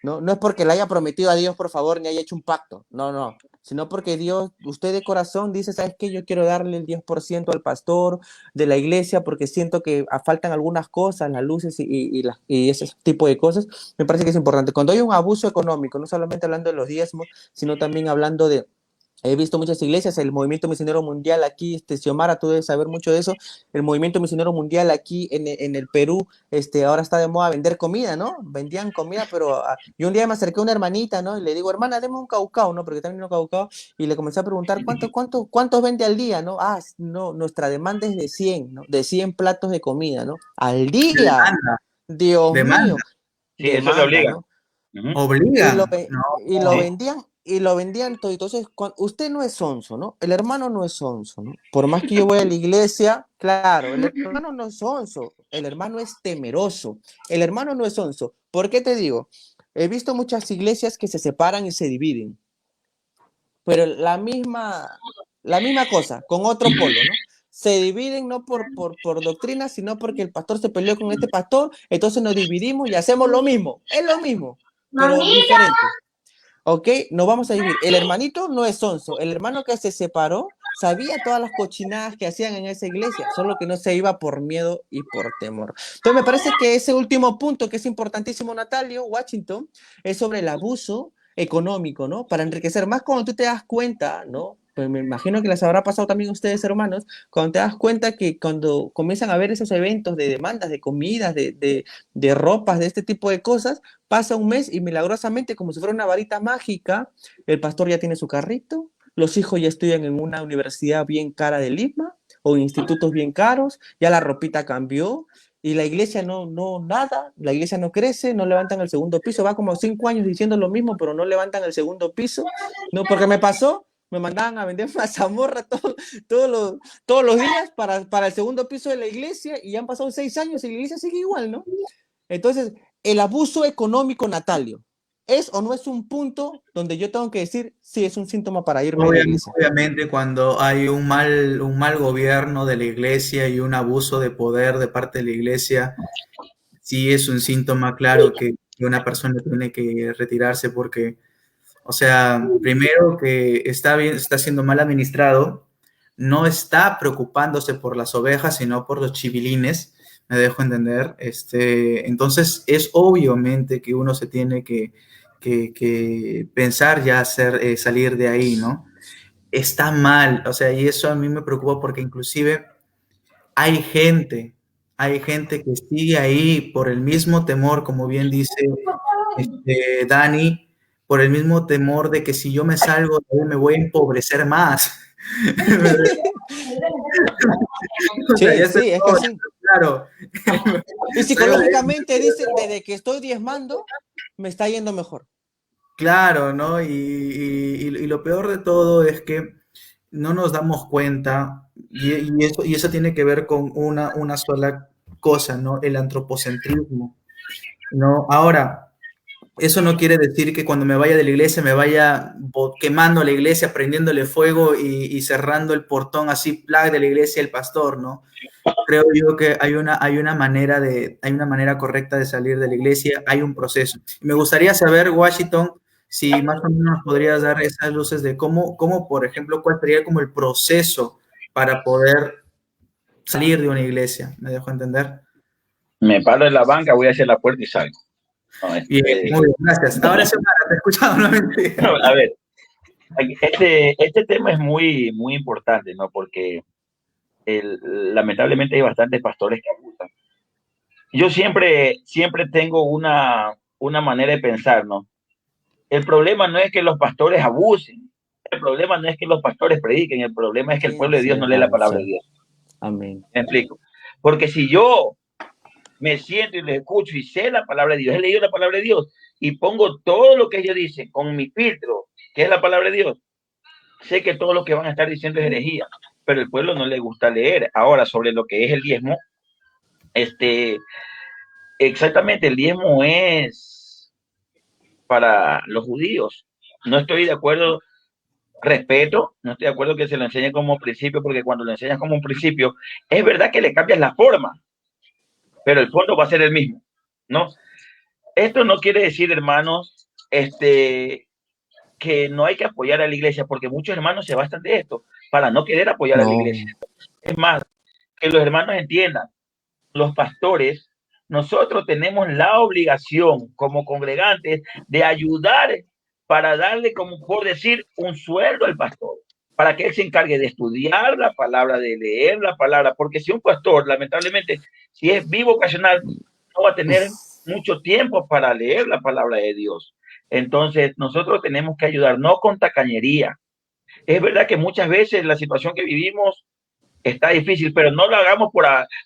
no es porque le haya prometido a Dios, por favor, ni haya hecho un pacto, no, sino porque Dios, usted de corazón dice, ¿sabes qué? Yo quiero darle el 10% al pastor de la iglesia porque siento que faltan algunas cosas, las luces y ese tipo de cosas, me parece que es importante. Cuando hay un abuso económico, no solamente hablando de los diezmos, sino también hablando de... He visto muchas iglesias, el movimiento misionero mundial aquí, Xiomara, tú debes saber mucho de eso, el movimiento misionero mundial aquí en el Perú, ahora está de moda vender comida, ¿no? Vendían comida, pero yo un día me acerqué a una hermanita, ¿no? Y le digo, hermana, deme un caucao, ¿no? Porque también un caucao, y le comencé a preguntar, ¿cuántos vende al día, no? No, nuestra demanda es de 100, ¿no? De 100 platos de comida, ¿no? Al día, Demanda, Dios demanda. mío, Sí, eso le demanda, obliga. ¿no? Ujú. Y lo, Obligan. No. y lo vendían y lo vendían todo. Entonces, usted no es sonso, ¿no? El hermano no es sonso, ¿no? Por más que yo voy a la iglesia, claro, el hermano no es sonso, el hermano es temeroso, el hermano no es sonso. ¿Por qué te digo? He visto muchas iglesias que se separan y se dividen, pero la misma cosa, con otro polo, ¿no? Se dividen no por doctrina, sino porque el pastor se peleó con este pastor, entonces nos dividimos y hacemos lo mismo, es lo mismo, pero diferente. ¿Ok? Nos vamos a vivir. El hermanito no es sonso. El hermano que se separó sabía todas las cochinadas que hacían en esa iglesia, solo que no se iba por miedo y por temor. Entonces, me parece que ese último punto, que es importantísimo, Natalio, Washington, es sobre el abuso económico, ¿no? Para enriquecer. Más cuando tú te das cuenta, ¿no? Pues me imagino que les habrá pasado también a ustedes, hermanos, cuando te das cuenta que cuando comienzan a ver esos eventos de demandas, de comidas, de ropas, de este tipo de cosas, pasa un mes y milagrosamente, como si fuera una varita mágica, el pastor ya tiene su carrito, los hijos ya estudian en una universidad bien cara de Lima o institutos bien caros, ya la ropita cambió y la iglesia nada, la iglesia no crece, no levantan el segundo piso, va como 5 años diciendo lo mismo, pero no levantan el segundo piso, ¿no? Porque me pasó, me mandaban a vender mazamorra todos los días para el segundo piso de la iglesia y ya han pasado 6 años y la iglesia sigue igual, ¿no? Entonces, el abuso económico, Natalio, ¿es o no es un punto donde yo tengo que decir si es un síntoma para irme de la Obviamente, iglesia? obviamente, cuando hay un mal gobierno de la iglesia y un abuso de poder de parte de la iglesia, sí es un síntoma claro que una persona tiene que retirarse porque, o sea, primero que está bien, está siendo mal administrado, no está preocupándose por las ovejas, sino por los chivilines, me dejo entender. Entonces, es obviamente que uno se tiene que pensar ya salir de ahí, ¿no? Está mal, o sea, y eso a mí me preocupa porque inclusive hay gente, hay gente que sigue ahí por el mismo temor, como bien dice Dani, por el mismo temor de que si yo me salgo de ahí me voy a empobrecer más. O sea, Sí, ya estoy sí, es que pobre, sí. claro. Y Salgo de ahí, psicológicamente dicen, desde que estoy diezmando, me está yendo mejor. claro, ¿no? Y lo peor de todo es que no nos damos cuenta, y eso tiene que ver con una sola cosa, ¿no? El antropocentrismo, ¿no? Ahora, eso no quiere decir que cuando me vaya de la iglesia me vaya quemando la iglesia, prendiéndole fuego y cerrando el portón así, de la iglesia el pastor, ¿no? Creo yo que hay una manera correcta de salir de la iglesia, hay un proceso. Me gustaría saber, Washington, si más o menos nos podrías dar esas luces de cómo, por ejemplo, cuál sería como el proceso para poder salir de una iglesia. ¿Me dejo entender? me paro en la banca, voy hacia la puerta y salgo. No, Bien, muy bien, gracias. Ahora sí, te he escuchado nuevamente. no, a ver, este tema es muy, muy importante, ¿no? Porque lamentablemente hay bastantes pastores que abusan. Yo siempre tengo una manera de pensar, ¿no? El problema no es que los pastores abusen, el problema no es que los pastores prediquen, el problema es que el pueblo de Dios no lee la palabra de Dios. Amén. ¿Me explico? Porque si yo me siento y les escucho y sé la palabra de Dios, he leído la palabra de Dios y pongo todo lo que ellos dicen con mi filtro, que es la palabra de Dios, sé que todo lo que van a estar diciendo es herejía, pero el pueblo no le gusta leer. Ahora, sobre lo que es el diezmo, exactamente, el diezmo es para los judíos. No estoy de acuerdo, respeto, no estoy de acuerdo que se lo enseñe como principio, porque cuando lo enseñas como un principio, es verdad que le cambias la forma, pero el fondo va a ser el mismo, ¿no? Esto no quiere decir, hermanos, que no hay que apoyar a la iglesia, porque muchos hermanos se bastan de esto para no querer apoyar a la iglesia. Es más, que los hermanos entiendan, los pastores, nosotros tenemos la obligación como congregantes de ayudar para darle, como por decir, un sueldo al pastor, para que él se encargue de estudiar la palabra, de leer la palabra, porque si un pastor, lamentablemente, si es vivo ocasional, no va a tener mucho tiempo para leer la palabra de Dios. Entonces, nosotros tenemos que ayudar, no con tacañería. Es verdad que muchas veces la situación que vivimos está difícil, pero no lo hagamos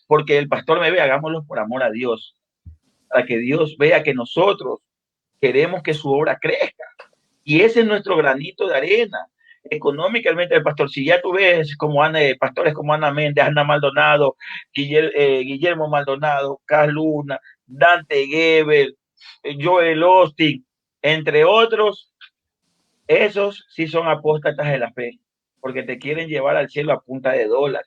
porque el pastor me ve, hagámoslo por amor a Dios, para que Dios vea que nosotros queremos que su obra crezca. Y ese es nuestro granito de arena. Económicamente, el pastor, si ya tú ves como pastores como Ana Méndez, Ana Maldonado, Guillermo Maldonado, Cas Luna, Dante Gebel, Joel Austin, entre otros, esos sí son apóstatas de la fe, porque te quieren llevar al cielo a punta de dólar.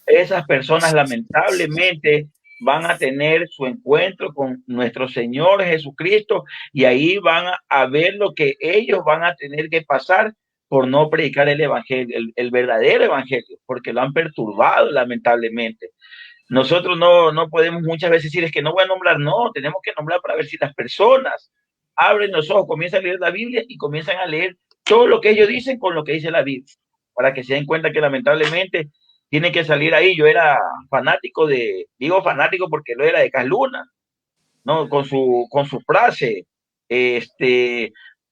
Esas personas lamentablemente van a tener su encuentro con nuestro Señor Jesucristo y ahí van a ver lo que ellos van a tener que pasar por no predicar el evangelio, el verdadero evangelio, porque lo han perturbado lamentablemente. Nosotros no podemos muchas veces decir, es que no voy a nombrar, no, tenemos que nombrar para ver si las personas abren los ojos, comienzan a leer la Biblia y comienzan a leer todo lo que ellos dicen con lo que dice la Biblia, para que se den cuenta que lamentablemente tiene que salir ahí. Yo era fanático digo fanático porque lo era de Cas Luna, ¿no? Con su frase,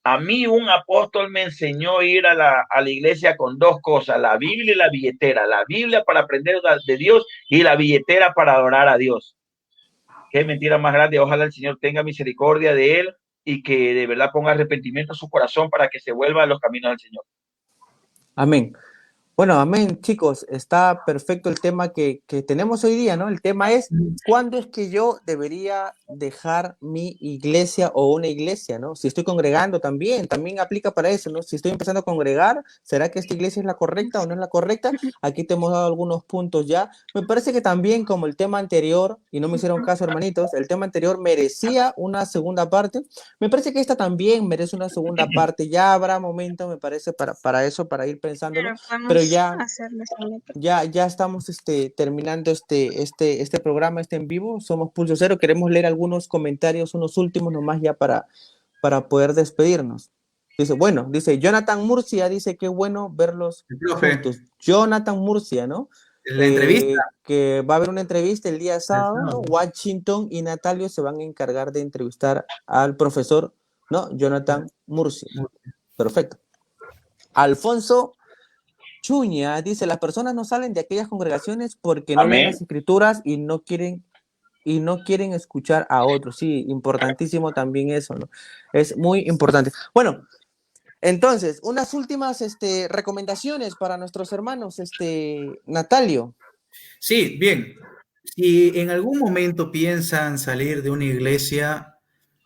a mí un apóstol me enseñó a ir a la iglesia con dos cosas, la Biblia y la billetera, la Biblia para aprender de Dios y la billetera para adorar a Dios. Qué mentira más grande. Ojalá el Señor tenga misericordia de él y que de verdad ponga arrepentimiento en su corazón para que se vuelva a los caminos del Señor. Amén. Bueno, amén, chicos, está perfecto el tema que tenemos hoy día, ¿no? El tema es, ¿cuándo es que yo debería dejar mi iglesia o una iglesia, ¿no? Si estoy congregando también aplica para eso, ¿no? Si estoy empezando a congregar, ¿será que esta iglesia es la correcta o no es la correcta? Aquí te hemos dado algunos puntos ya. Me parece que también, como el tema anterior, y no me hicieron caso, hermanitos, el tema anterior merecía una segunda parte. Me parece que esta también merece una segunda parte. Ya habrá momento, me parece, para eso, para ir pensándolo. Pero ya estamos terminando este programa, en vivo. Somos Pulso Cero. Queremos leer algunos comentarios, unos últimos nomás ya para poder despedirnos. Dice Jonathan Murcia, dice qué bueno verlos juntos. Jonathan Murcia, ¿no? La entrevista. Que va a haber una entrevista el día sábado, ¿no? Washington y Natalio se van a encargar de entrevistar al profesor, ¿no? Jonathan Murcia. Perfecto. Alfonso Chuña dice, las personas no salen de aquellas congregaciones porque no leen las escrituras y no quieren escuchar a otros. Sí, importantísimo también eso, ¿no? Es muy importante. Bueno, entonces, unas últimas recomendaciones para nuestros hermanos, Natalio. Sí, bien. Si en algún momento piensan salir de una iglesia,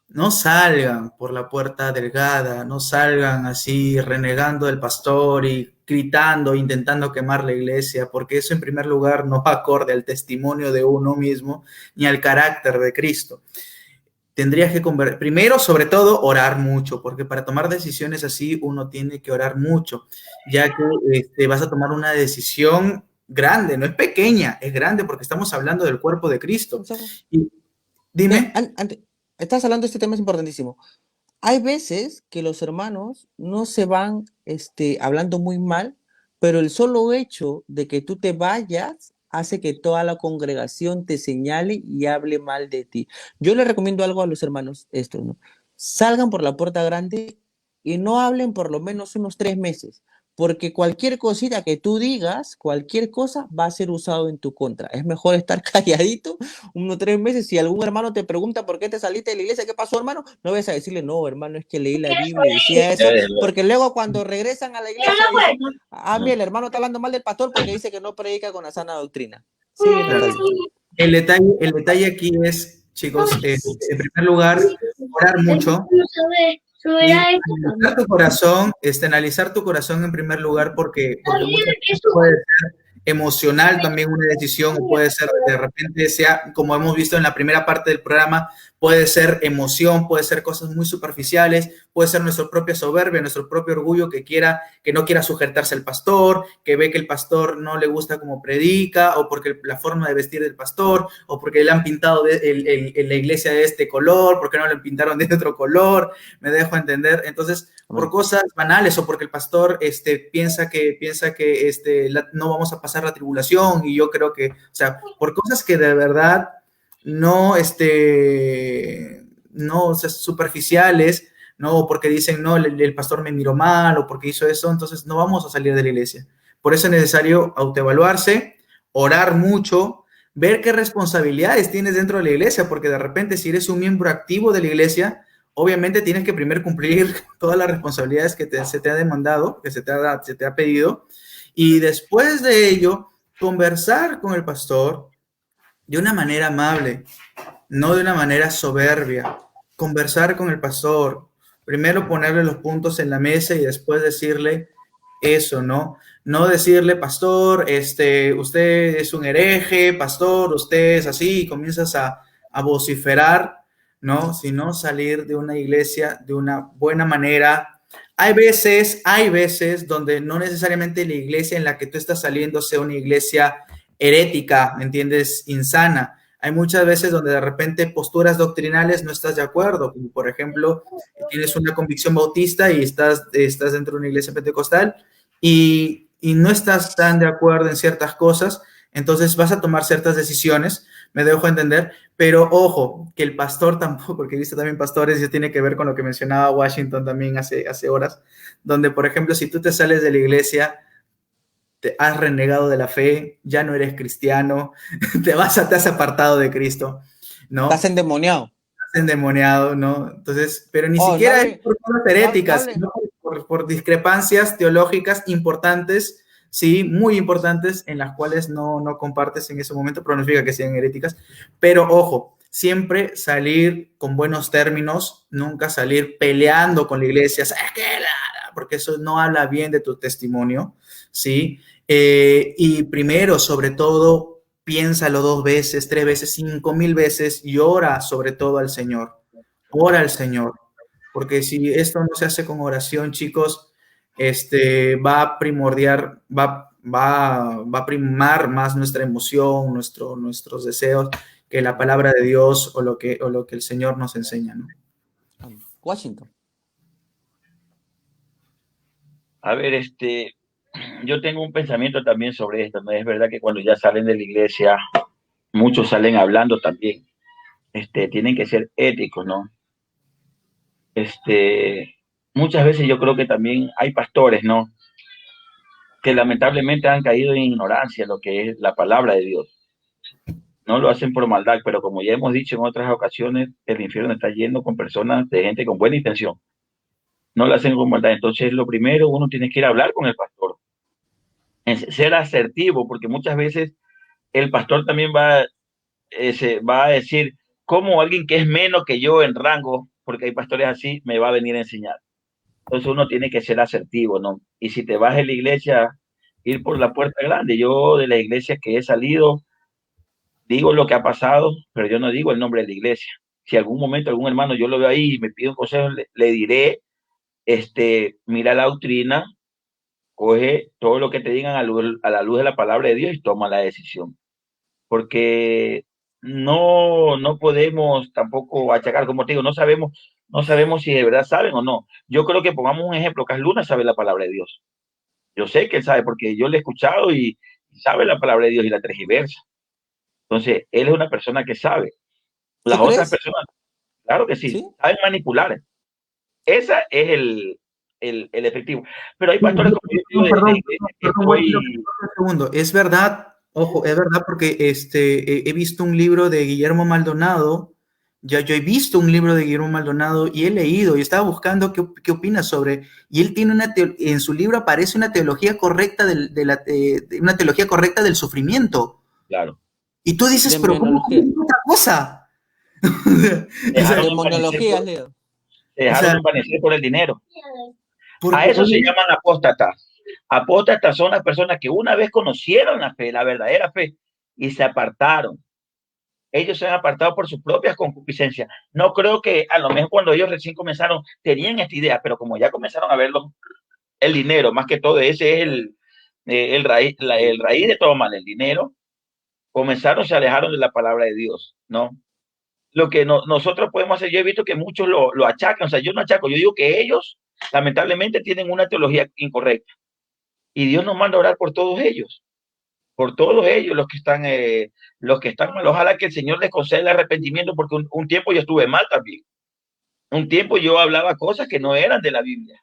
no salgan por la puerta delgada, no salgan así renegando del pastor y gritando, intentando quemar la iglesia, porque eso en primer lugar no va acorde al testimonio de uno mismo ni al carácter de Cristo. Tendrías que primero, sobre todo, orar mucho, porque para tomar decisiones así uno tiene que orar mucho, ya que vas a tomar una decisión grande, no es pequeña, es grande porque estamos hablando del cuerpo de Cristo. Y dime. Estás hablando de este tema, es importantísimo. Hay veces que los hermanos no se van hablando muy mal, pero el solo hecho de que tú te vayas hace que toda la congregación te señale y hable mal de ti. Yo le recomiendo algo a los hermanos, esto, ¿no? Salgan por la puerta grande y no hablen por lo menos unos 3 meses, porque cualquier cosita que tú digas, cualquier cosa va a ser usado en tu contra. Es mejor estar calladito unos 3 meses. Si algún hermano te pregunta por qué te saliste de la iglesia, ¿qué pasó, hermano? No vas a decirle, no, hermano, es que leí la Biblia y decía eso, porque luego cuando regresan a la iglesia dicen, mira, el hermano está hablando mal del pastor porque dice que no predica con la sana doctrina. Sí, claro. El detalle aquí es, chicos, en primer lugar, orar mucho. Y analizar tu corazón, analizar tu corazón en primer lugar, porque muchas veces puede ser emocional también una decisión, o puede ser de repente sea, como hemos visto en la primera parte del programa, puede ser emoción, puede ser cosas muy superficiales, puede ser nuestra propia soberbia, nuestro propio orgullo que no quiera sujetarse al pastor, que ve que el pastor no le gusta como predica, o porque la forma de vestir del pastor, o porque le han pintado la iglesia de este color, porque no le pintaron de otro color, me dejo entender. Entonces, por cosas banales, o porque el pastor piensa que no vamos a pasar la tribulación, y yo creo que, o sea, por cosas que de verdad no, o sea, superficiales, ¿no? Porque dicen, no, el pastor me miró mal, o porque hizo eso, entonces no vamos a salir de la iglesia. Por eso es necesario autoevaluarse, orar mucho, ver qué responsabilidades tienes dentro de la iglesia, porque de repente si eres un miembro activo de la iglesia, obviamente tienes que primero cumplir todas las responsabilidades que se te ha demandado, que se te ha pedido, y después de ello, conversar con el pastor de una manera amable, no de una manera soberbia. Conversar con el pastor, primero ponerle los puntos en la mesa y después decirle eso, ¿no? No decirle, pastor, usted es un hereje, pastor, usted es así, y comienzas a vociferar, ¿no? Sino salir de una iglesia de una buena manera. Hay veces donde no necesariamente la iglesia en la que tú estás saliendo sea una iglesia herética, ¿me entiendes? Insana. Hay muchas veces donde de repente posturas doctrinales no estás de acuerdo, como por ejemplo, tienes una convicción bautista y estás dentro de una iglesia pentecostal y no estás tan de acuerdo en ciertas cosas, entonces vas a tomar ciertas decisiones, me dejo entender, pero ojo, que el pastor tampoco, porque he visto también pastores, y eso tiene que ver con lo que mencionaba Washington también hace horas, donde por ejemplo, si tú te sales de la iglesia, te has renegado de la fe, ya no eres cristiano, te has apartado de Cristo, ¿no? Estás endemoniado. Estás endemoniado, ¿no? Entonces, pero ni siquiera es por cosas heréticas, sino por discrepancias teológicas importantes, sí, muy importantes, en las cuales no compartes en ese momento, pero no significa que sean heréticas. Pero ojo, siempre salir con buenos términos, nunca salir peleando con la iglesia, porque eso no habla bien de tu testimonio, ¿sí? Y primero, sobre todo, piénsalo 2 veces, 3 veces, 5,000 veces, y ora sobre todo al Señor. Ora al Señor. Porque si esto no se hace con oración, chicos, va a primar más nuestra emoción, nuestros deseos, que la palabra de Dios o lo que el Señor nos enseña, ¿no? Washington. A ver, yo tengo un pensamiento también sobre esto, ¿no? Es verdad que cuando ya salen de la iglesia, muchos salen hablando también. Tienen que ser éticos, ¿no? Muchas veces yo creo que también hay pastores, ¿no? Que lamentablemente han caído en ignorancia lo que es la palabra de Dios. No lo hacen por maldad, pero como ya hemos dicho en otras ocasiones, el infierno está lleno con personas, de gente con buena intención. No lo hacen con maldad. Entonces, lo primero, uno tiene que ir a hablar con el pastor. Ser asertivo, porque muchas veces el pastor también va a decir, ¿cómo alguien que es menos que yo en rango, porque hay pastores así, me va a venir a enseñar? Entonces uno tiene que ser asertivo, ¿no? Y si te vas de la iglesia, ir por la puerta grande. Yo de la iglesia que he salido, digo lo que ha pasado, pero yo no digo el nombre de la iglesia. Si algún momento algún hermano yo lo veo ahí y me pide un consejo, le diré, mira la doctrina, coge todo lo que te digan a la luz de la palabra de Dios y toma la decisión. Porque no podemos tampoco achacar, como te digo, no sabemos si de verdad saben o no. Yo creo que pongamos un ejemplo, Cas Luna sabe la palabra de Dios. Yo sé que él sabe porque yo le he escuchado y sabe la palabra de Dios y la tergiversa. Entonces, él es una persona que sabe. Las ¿Sí otras crees? personas, claro que sí, ¿Sí? saben manipular. Esa es el efectivo. Pero hay pastores, como yo digo, de iglesia que Perdón, estoy, un segundo. Es verdad, ojo, es verdad porque he visto un libro de Guillermo Maldonado, yo he visto un libro de Guillermo Maldonado y he leído y estaba buscando qué opina sobre, y él tiene en su libro aparece una teología correcta una teología correcta del sufrimiento. claro, Y tú dices, pero ¿cómo Demonología. es otra cosa? O sea, dejaron de envanecer Demonología, Leo. se o dejaron sea, de envanecer por el dinero. A porque eso se obviamente, llaman apóstatas. Apóstatas son las personas que una vez conocieron la fe, la verdadera fe, y se apartaron. Ellos se han apartado por sus propias concupiscencias. No creo que a lo mejor cuando ellos recién comenzaron tenían esta idea, pero como ya comenzaron a ver el dinero, más que todo, ese es el raíz de todo mal, el dinero, comenzaron, se alejaron de la palabra de Dios, ¿no? Lo que nosotros podemos hacer, yo he visto que muchos lo achacan, o sea, yo no achaco, yo digo que ellos lamentablemente tienen una teología incorrecta y Dios nos manda a orar por todos ellos los que están mal. Ojalá que el Señor les conceda el arrepentimiento, porque un tiempo yo estuve mal también. Un tiempo yo hablaba cosas que no eran de la Biblia.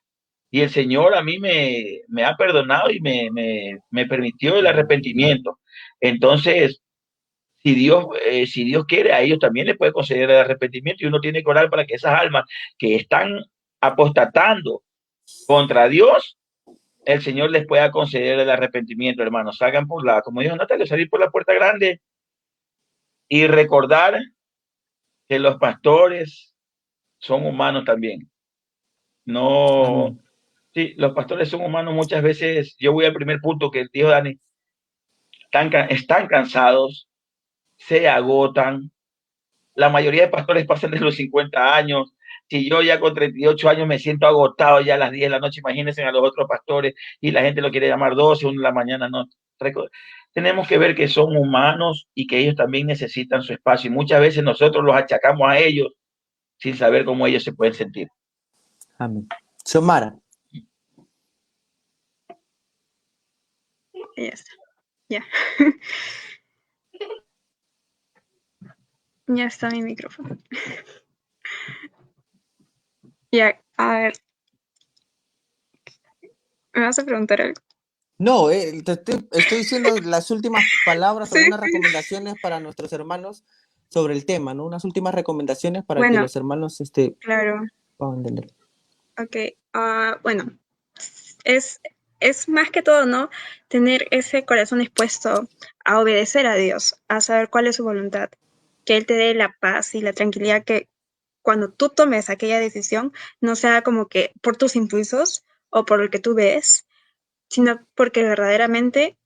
Y el Señor a mí me ha perdonado y me permitió el arrepentimiento. Entonces, si Dios quiere, a ellos también les puede conceder el arrepentimiento y uno tiene que orar para que esas almas que están apostatando contra Dios, el Señor les pueda conceder el arrepentimiento, hermanos. Salgan como dijo Natalia, salir por la puerta grande y recordar que los pastores son humanos también. No, Amén. sí, los pastores son humanos muchas veces. Yo voy al primer punto que dijo Dani, están cansados, se agotan. La mayoría de pastores pasan de los 50 años. Si yo ya con 38 años me siento agotado ya a las 10 de la noche, imagínense a los otros pastores y la gente lo quiere llamar 12, 1 de la mañana, no. Tenemos que ver que son humanos y que ellos también necesitan su espacio y muchas veces nosotros los achacamos a ellos sin saber cómo ellos se pueden sentir. Amén. Xiomara. Ya está. Ya. Ya está mi micrófono. Ya, a ver. ¿Me vas a preguntar algo? No, estoy diciendo las últimas palabras, Sí, algunas sí. recomendaciones para nuestros hermanos sobre el tema, ¿no? Unas últimas recomendaciones para que Bueno, los hermanos claro. puedan entender. Ok. Bueno, es más que todo, ¿no? Tener ese corazón dispuesto a obedecer a Dios, a saber cuál es su voluntad, que Él te dé la paz y la tranquilidad que cuando tú tomes aquella decisión no sea como que por tus impulsos o por lo que tú ves, sino porque verdaderamente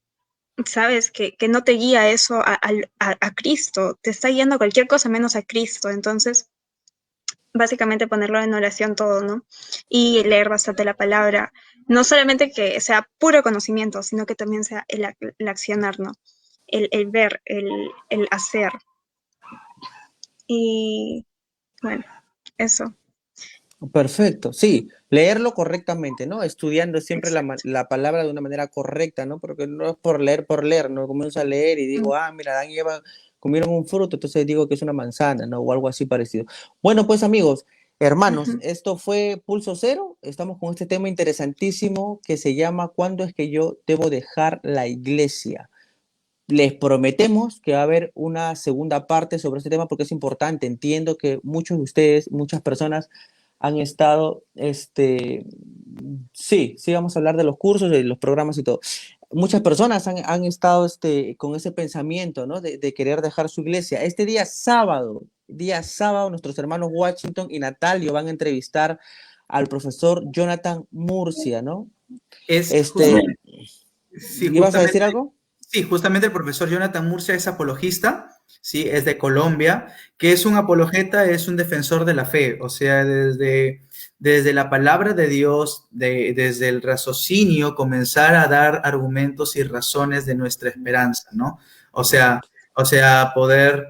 sabes que no te guía eso a Cristo, te está guiando a cualquier cosa menos a Cristo. Entonces, básicamente ponerlo en oración todo, ¿no? Y leer bastante la palabra. No solamente que sea puro conocimiento, sino que también sea el accionar, ¿no? El ver, el hacer. Y bueno, eso. Perfecto, sí, leerlo correctamente, ¿no? Estudiando siempre Exacto. la palabra de una manera correcta, ¿no? Porque no es por leer, ¿no? Comienzo a leer y digo, mira, Adán y Eva comieron un fruto, entonces digo que es una manzana, ¿no? O algo así parecido. Bueno, pues amigos, hermanos, esto fue Pulso Cero. Estamos con este tema interesantísimo que se llama ¿Cuándo es que yo debo dejar la iglesia? Les prometemos que va a haber una segunda parte sobre este tema porque es importante. Entiendo que muchos de ustedes, muchas personas han estado, sí, vamos a hablar de los cursos, de los programas y todo. Muchas personas han estado con ese pensamiento, ¿no? De querer dejar su iglesia. Este día sábado, nuestros hermanos Washington y Natalio van a entrevistar al profesor Jonathan Murcia, ¿no? sí, ¿Ibas a decir algo? Sí, justamente el profesor Jonathan Murcia es apologista ¿sí? Es de Colombia, que es un apologeta, es un defensor de la fe, o sea, desde la palabra de Dios, desde el raciocinio, comenzar a dar argumentos y razones de nuestra esperanza, ¿no? O sea, poder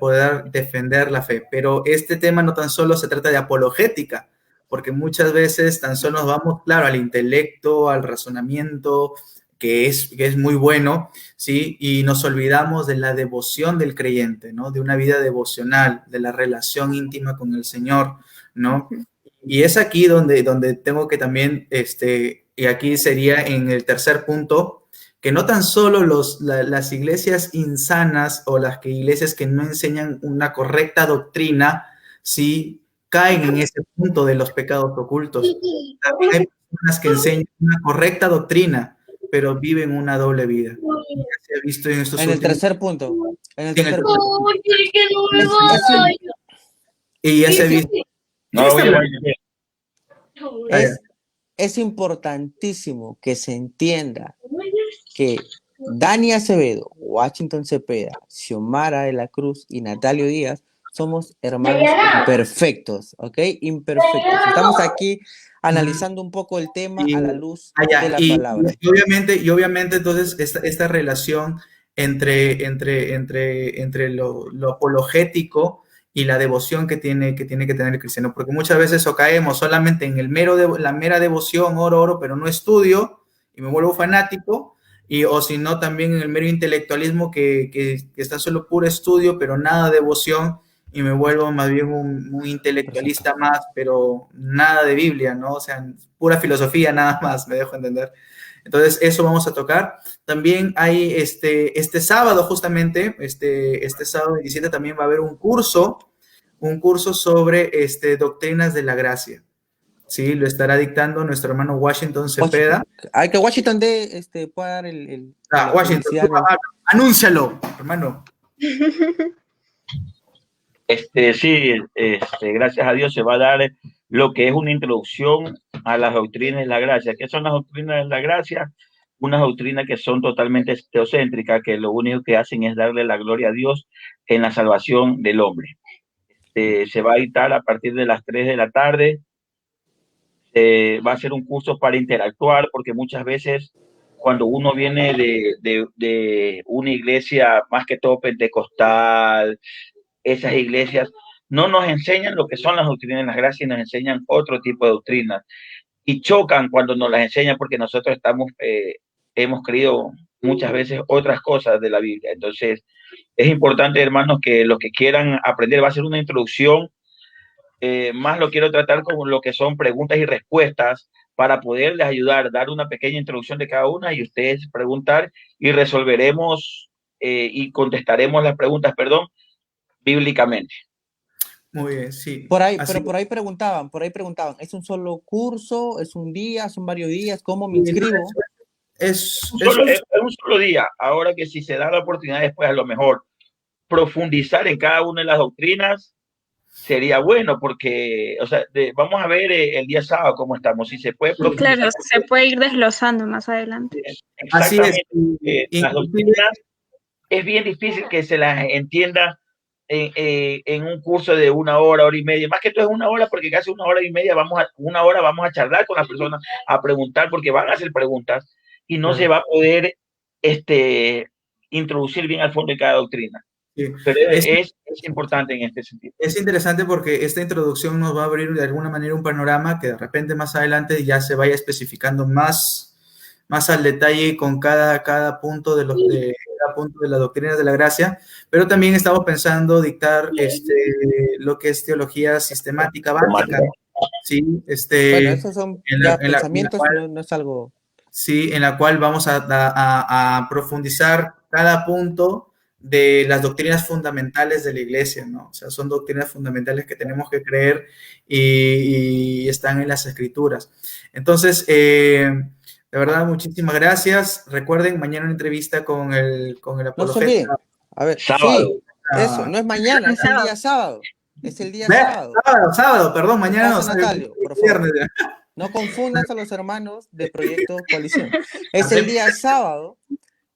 defender la fe. Pero este tema no tan solo se trata de apologética, porque muchas veces tan solo nos vamos, claro, al intelecto, al razonamiento, que es muy bueno, ¿sí? Y nos olvidamos de la devoción del creyente, ¿no? De una vida devocional, de la relación íntima con el Señor, ¿no? Y es aquí donde tengo que también, y aquí sería en el tercer punto, que no tan solo las iglesias insanas o las iglesias que no enseñan una correcta doctrina, sí caen en ese punto de los pecados ocultos. Hay personas que enseñan una correcta doctrina, pero viven una doble vida. Ya se ha visto en estos En el últimos... tercer punto. En el Sí, en el tercer tercer punto. Y ya se ha visto... No lo voy a leer. Es importantísimo que se entienda que Dani Acevedo, Washington Cepeda, Xiomara de la Cruz y Natalio Díaz somos hermanos imperfectos, ¿ok? Imperfectos. Estamos aquí analizando un poco el tema a la luz de la palabra. Y obviamente entonces esta relación entre lo apologético y la devoción que tiene que tener el cristiano, porque muchas veces caemos solamente en la mera devoción, oro, pero no estudio y me vuelvo fanático, o si no también en el mero intelectualismo que está solo puro estudio, pero nada de devoción, y me vuelvo más bien un intelectualista más, pero nada de Biblia, ¿no? O sea, pura filosofía nada más, me dejo entender. Entonces, eso vamos a tocar. También hay este sábado, justamente, este sábado 17 también va a haber un curso sobre doctrinas de la gracia. Sí, lo estará dictando nuestro hermano Washington Cepeda. Hay que Washington pueda dar Washington, anúncialo, hermano. Sí, gracias a Dios se va a dar lo que es una introducción a las doctrinas de la gracia. ¿Qué son las doctrinas de la gracia? Unas doctrinas que son totalmente teocéntricas, que lo único que hacen es darle la gloria a Dios en la salvación del hombre. Se va a dictar a partir de las 3 de la tarde. Va a ser un curso para interactuar, porque muchas veces cuando uno viene de una iglesia más que todo pentecostal, esas iglesias no nos enseñan lo que son las doctrinas de la gracia y nos enseñan otro tipo de doctrinas, y chocan cuando nos las enseñan, porque nosotros hemos creído muchas veces otras cosas de la Biblia. Entonces es importante, hermanos, que los que quieran aprender, va a ser una introducción, más lo quiero tratar con lo que son preguntas y respuestas para poderles ayudar, dar una pequeña introducción de cada una y ustedes preguntar y resolveremos y contestaremos las preguntas, bíblicamente. Muy bien, sí. Por ahí preguntaban, ¿es un solo curso? ¿Es un día? ¿Son varios días? ¿Cómo me inscribo? Es un solo día. Ahora que si se da la oportunidad después, a lo mejor profundizar en cada una de las doctrinas sería bueno, porque, vamos a ver el día sábado cómo estamos, si se puede profundizar. Claro, se puede ir desglosando más adelante. Exactamente. Las doctrinas es bien difícil que se las entienda en un curso de 1 hora, hora y media, más que todo es 1 hora, porque casi 1 hora y media vamos a charlar con las personas, a preguntar, porque van a hacer preguntas y no se va a poder introducir bien al fondo de cada doctrina. Sí. Pero es importante en este sentido. Es interesante porque esta introducción nos va a abrir de alguna manera un panorama que de repente más adelante ya se vaya especificando más al detalle con cada punto de las doctrinas de la gracia, pero también estamos pensando dictar lo que es teología sistemática básica. Sí, bueno, esos son pensamientos, no es algo. Sí, en la cual vamos a profundizar cada punto de las doctrinas fundamentales de la iglesia, ¿no? O sea, son doctrinas fundamentales que tenemos que creer y están en las escrituras. Entonces, de verdad, muchísimas gracias. Recuerden, mañana una entrevista con el apologeta. No se olviden. A ver, sábado. Sí, eso, no es mañana, es el día sábado. Es el día sábado. Sábado, perdón, mañana no. Natalio, por favor. No confundas a los hermanos de Proyecto Coalición. Es el día sábado.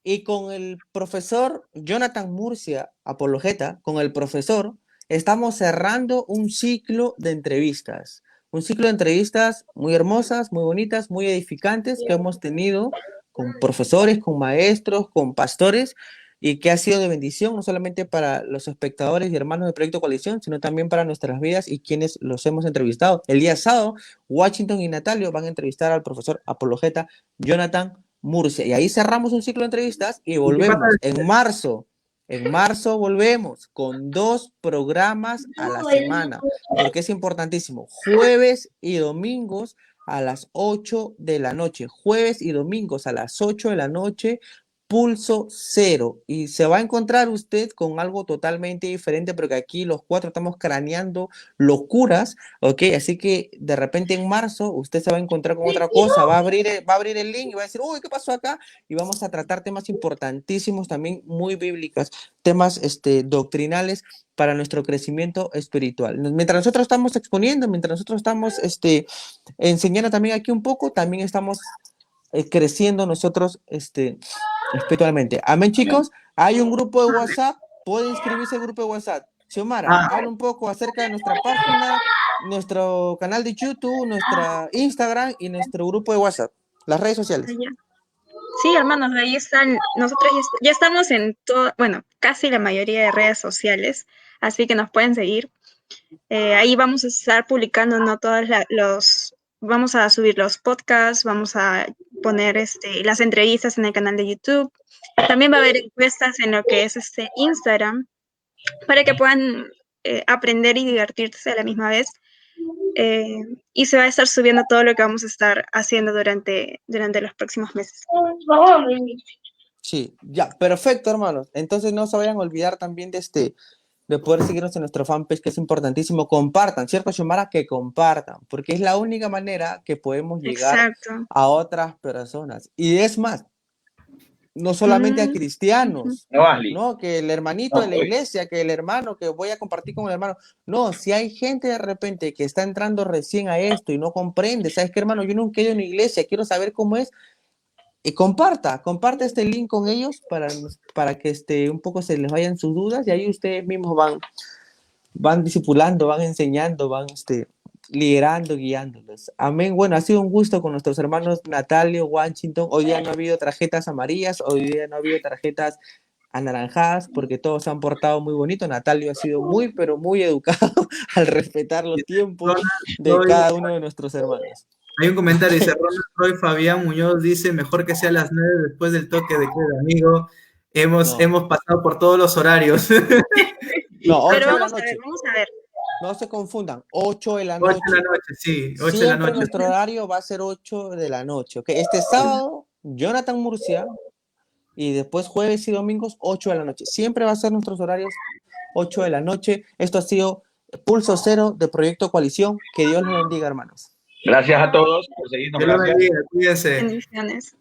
Y con el profesor Jonathan Murcia, apologeta, con el profesor, estamos cerrando un ciclo de entrevistas. Un ciclo de entrevistas muy hermosas, muy bonitas, muy edificantes que hemos tenido con profesores, con maestros, con pastores, y que ha sido de bendición no solamente para los espectadores y hermanos del Proyecto Coalición, sino también para nuestras vidas y quienes los hemos entrevistado. El día sábado, Washington y Natalio van a entrevistar al profesor apologeta Jonathan Murcia. Y ahí cerramos un ciclo de entrevistas y volvemos en marzo. En marzo volvemos con 2 programas a la semana, porque es importantísimo. Jueves y domingos a las 8 de la noche. Jueves y domingos a las 8 de la noche. Pulso Cero, y se va a encontrar usted con algo totalmente diferente, porque aquí los 4 estamos craneando locuras, ¿ok? Así que de repente en marzo usted se va a encontrar con otra cosa, va a abrir el link y va a decir, uy, ¿qué pasó acá? Y vamos a tratar temas importantísimos también, muy bíblicos, temas doctrinales para nuestro crecimiento espiritual. Mientras nosotros estamos exponiendo, mientras nosotros estamos enseñando también aquí un poco, también estamos creciendo nosotros espiritualmente. Amén, chicos. Hay un grupo de WhatsApp, puede inscribirse al grupo de WhatsApp. Xiomara, habla un poco acerca de nuestra página, nuestro canal de YouTube, nuestra Instagram y nuestro grupo de WhatsApp, las redes sociales. Sí, hermanos, ahí están. Nosotros ya estamos en todo, bueno, casi la mayoría de redes sociales, así que nos pueden seguir. Ahí vamos a estar publicando, no todos vamos a subir los podcasts, vamos a poner las entrevistas en el canal de YouTube. También va a haber encuestas en lo que es Instagram, para que puedan aprender y divertirse a la misma vez. Y se va a estar subiendo todo lo que vamos a estar haciendo durante los próximos meses. Sí, ya, perfecto, hermanos. Entonces no se vayan a olvidar también de poder seguirnos en nuestro fanpage, que es importantísimo. Compartan, ¿cierto, Xiomara? Que compartan, porque es la única manera que podemos llegar a otras personas. Y es más, no solamente a cristianos, ¿no? Que el hermanito de la iglesia, que el hermano, que voy a compartir con el hermano. No, si hay gente de repente que está entrando recién a esto y no comprende, ¿sabes qué, hermano? Yo nunca he ido a una iglesia, quiero saber cómo es. Y comparta este link con ellos para que un poco se les vayan sus dudas, y ahí ustedes mismos van discipulando, van enseñando, van liderando, guiándolos. Amén. Bueno, ha sido un gusto con nuestros hermanos Natalio, Washington. Hoy día no ha habido tarjetas amarillas, hoy día no ha habido tarjetas anaranjadas, porque todos se han portado muy bonito. Natalio ha sido muy, pero muy educado al respetar los tiempos de cada uno de nuestros hermanos. Hay un comentario, dice Ronald Roy Fabián Muñoz, dice, mejor que sea a las 9 después del toque de queda, amigo. Hemos pasado por todos los horarios. No, 8 pero de la noche. Vamos a ver. No se confundan, 8 de la noche. 8 de la noche, sí, 8 Siempre de la noche. Nuestro horario va a ser 8 de la noche, ¿ok? Este sábado, Jonathan Murcia, y después jueves y domingos, 8 de la noche. Siempre va a ser nuestros horarios 8 de la noche. Esto ha sido Pulso Cero de Proyecto Coalición. Que Dios los bendiga, hermanos. Gracias a todos por seguirnos. Dios los bendiga, cuídense. Bendiciones.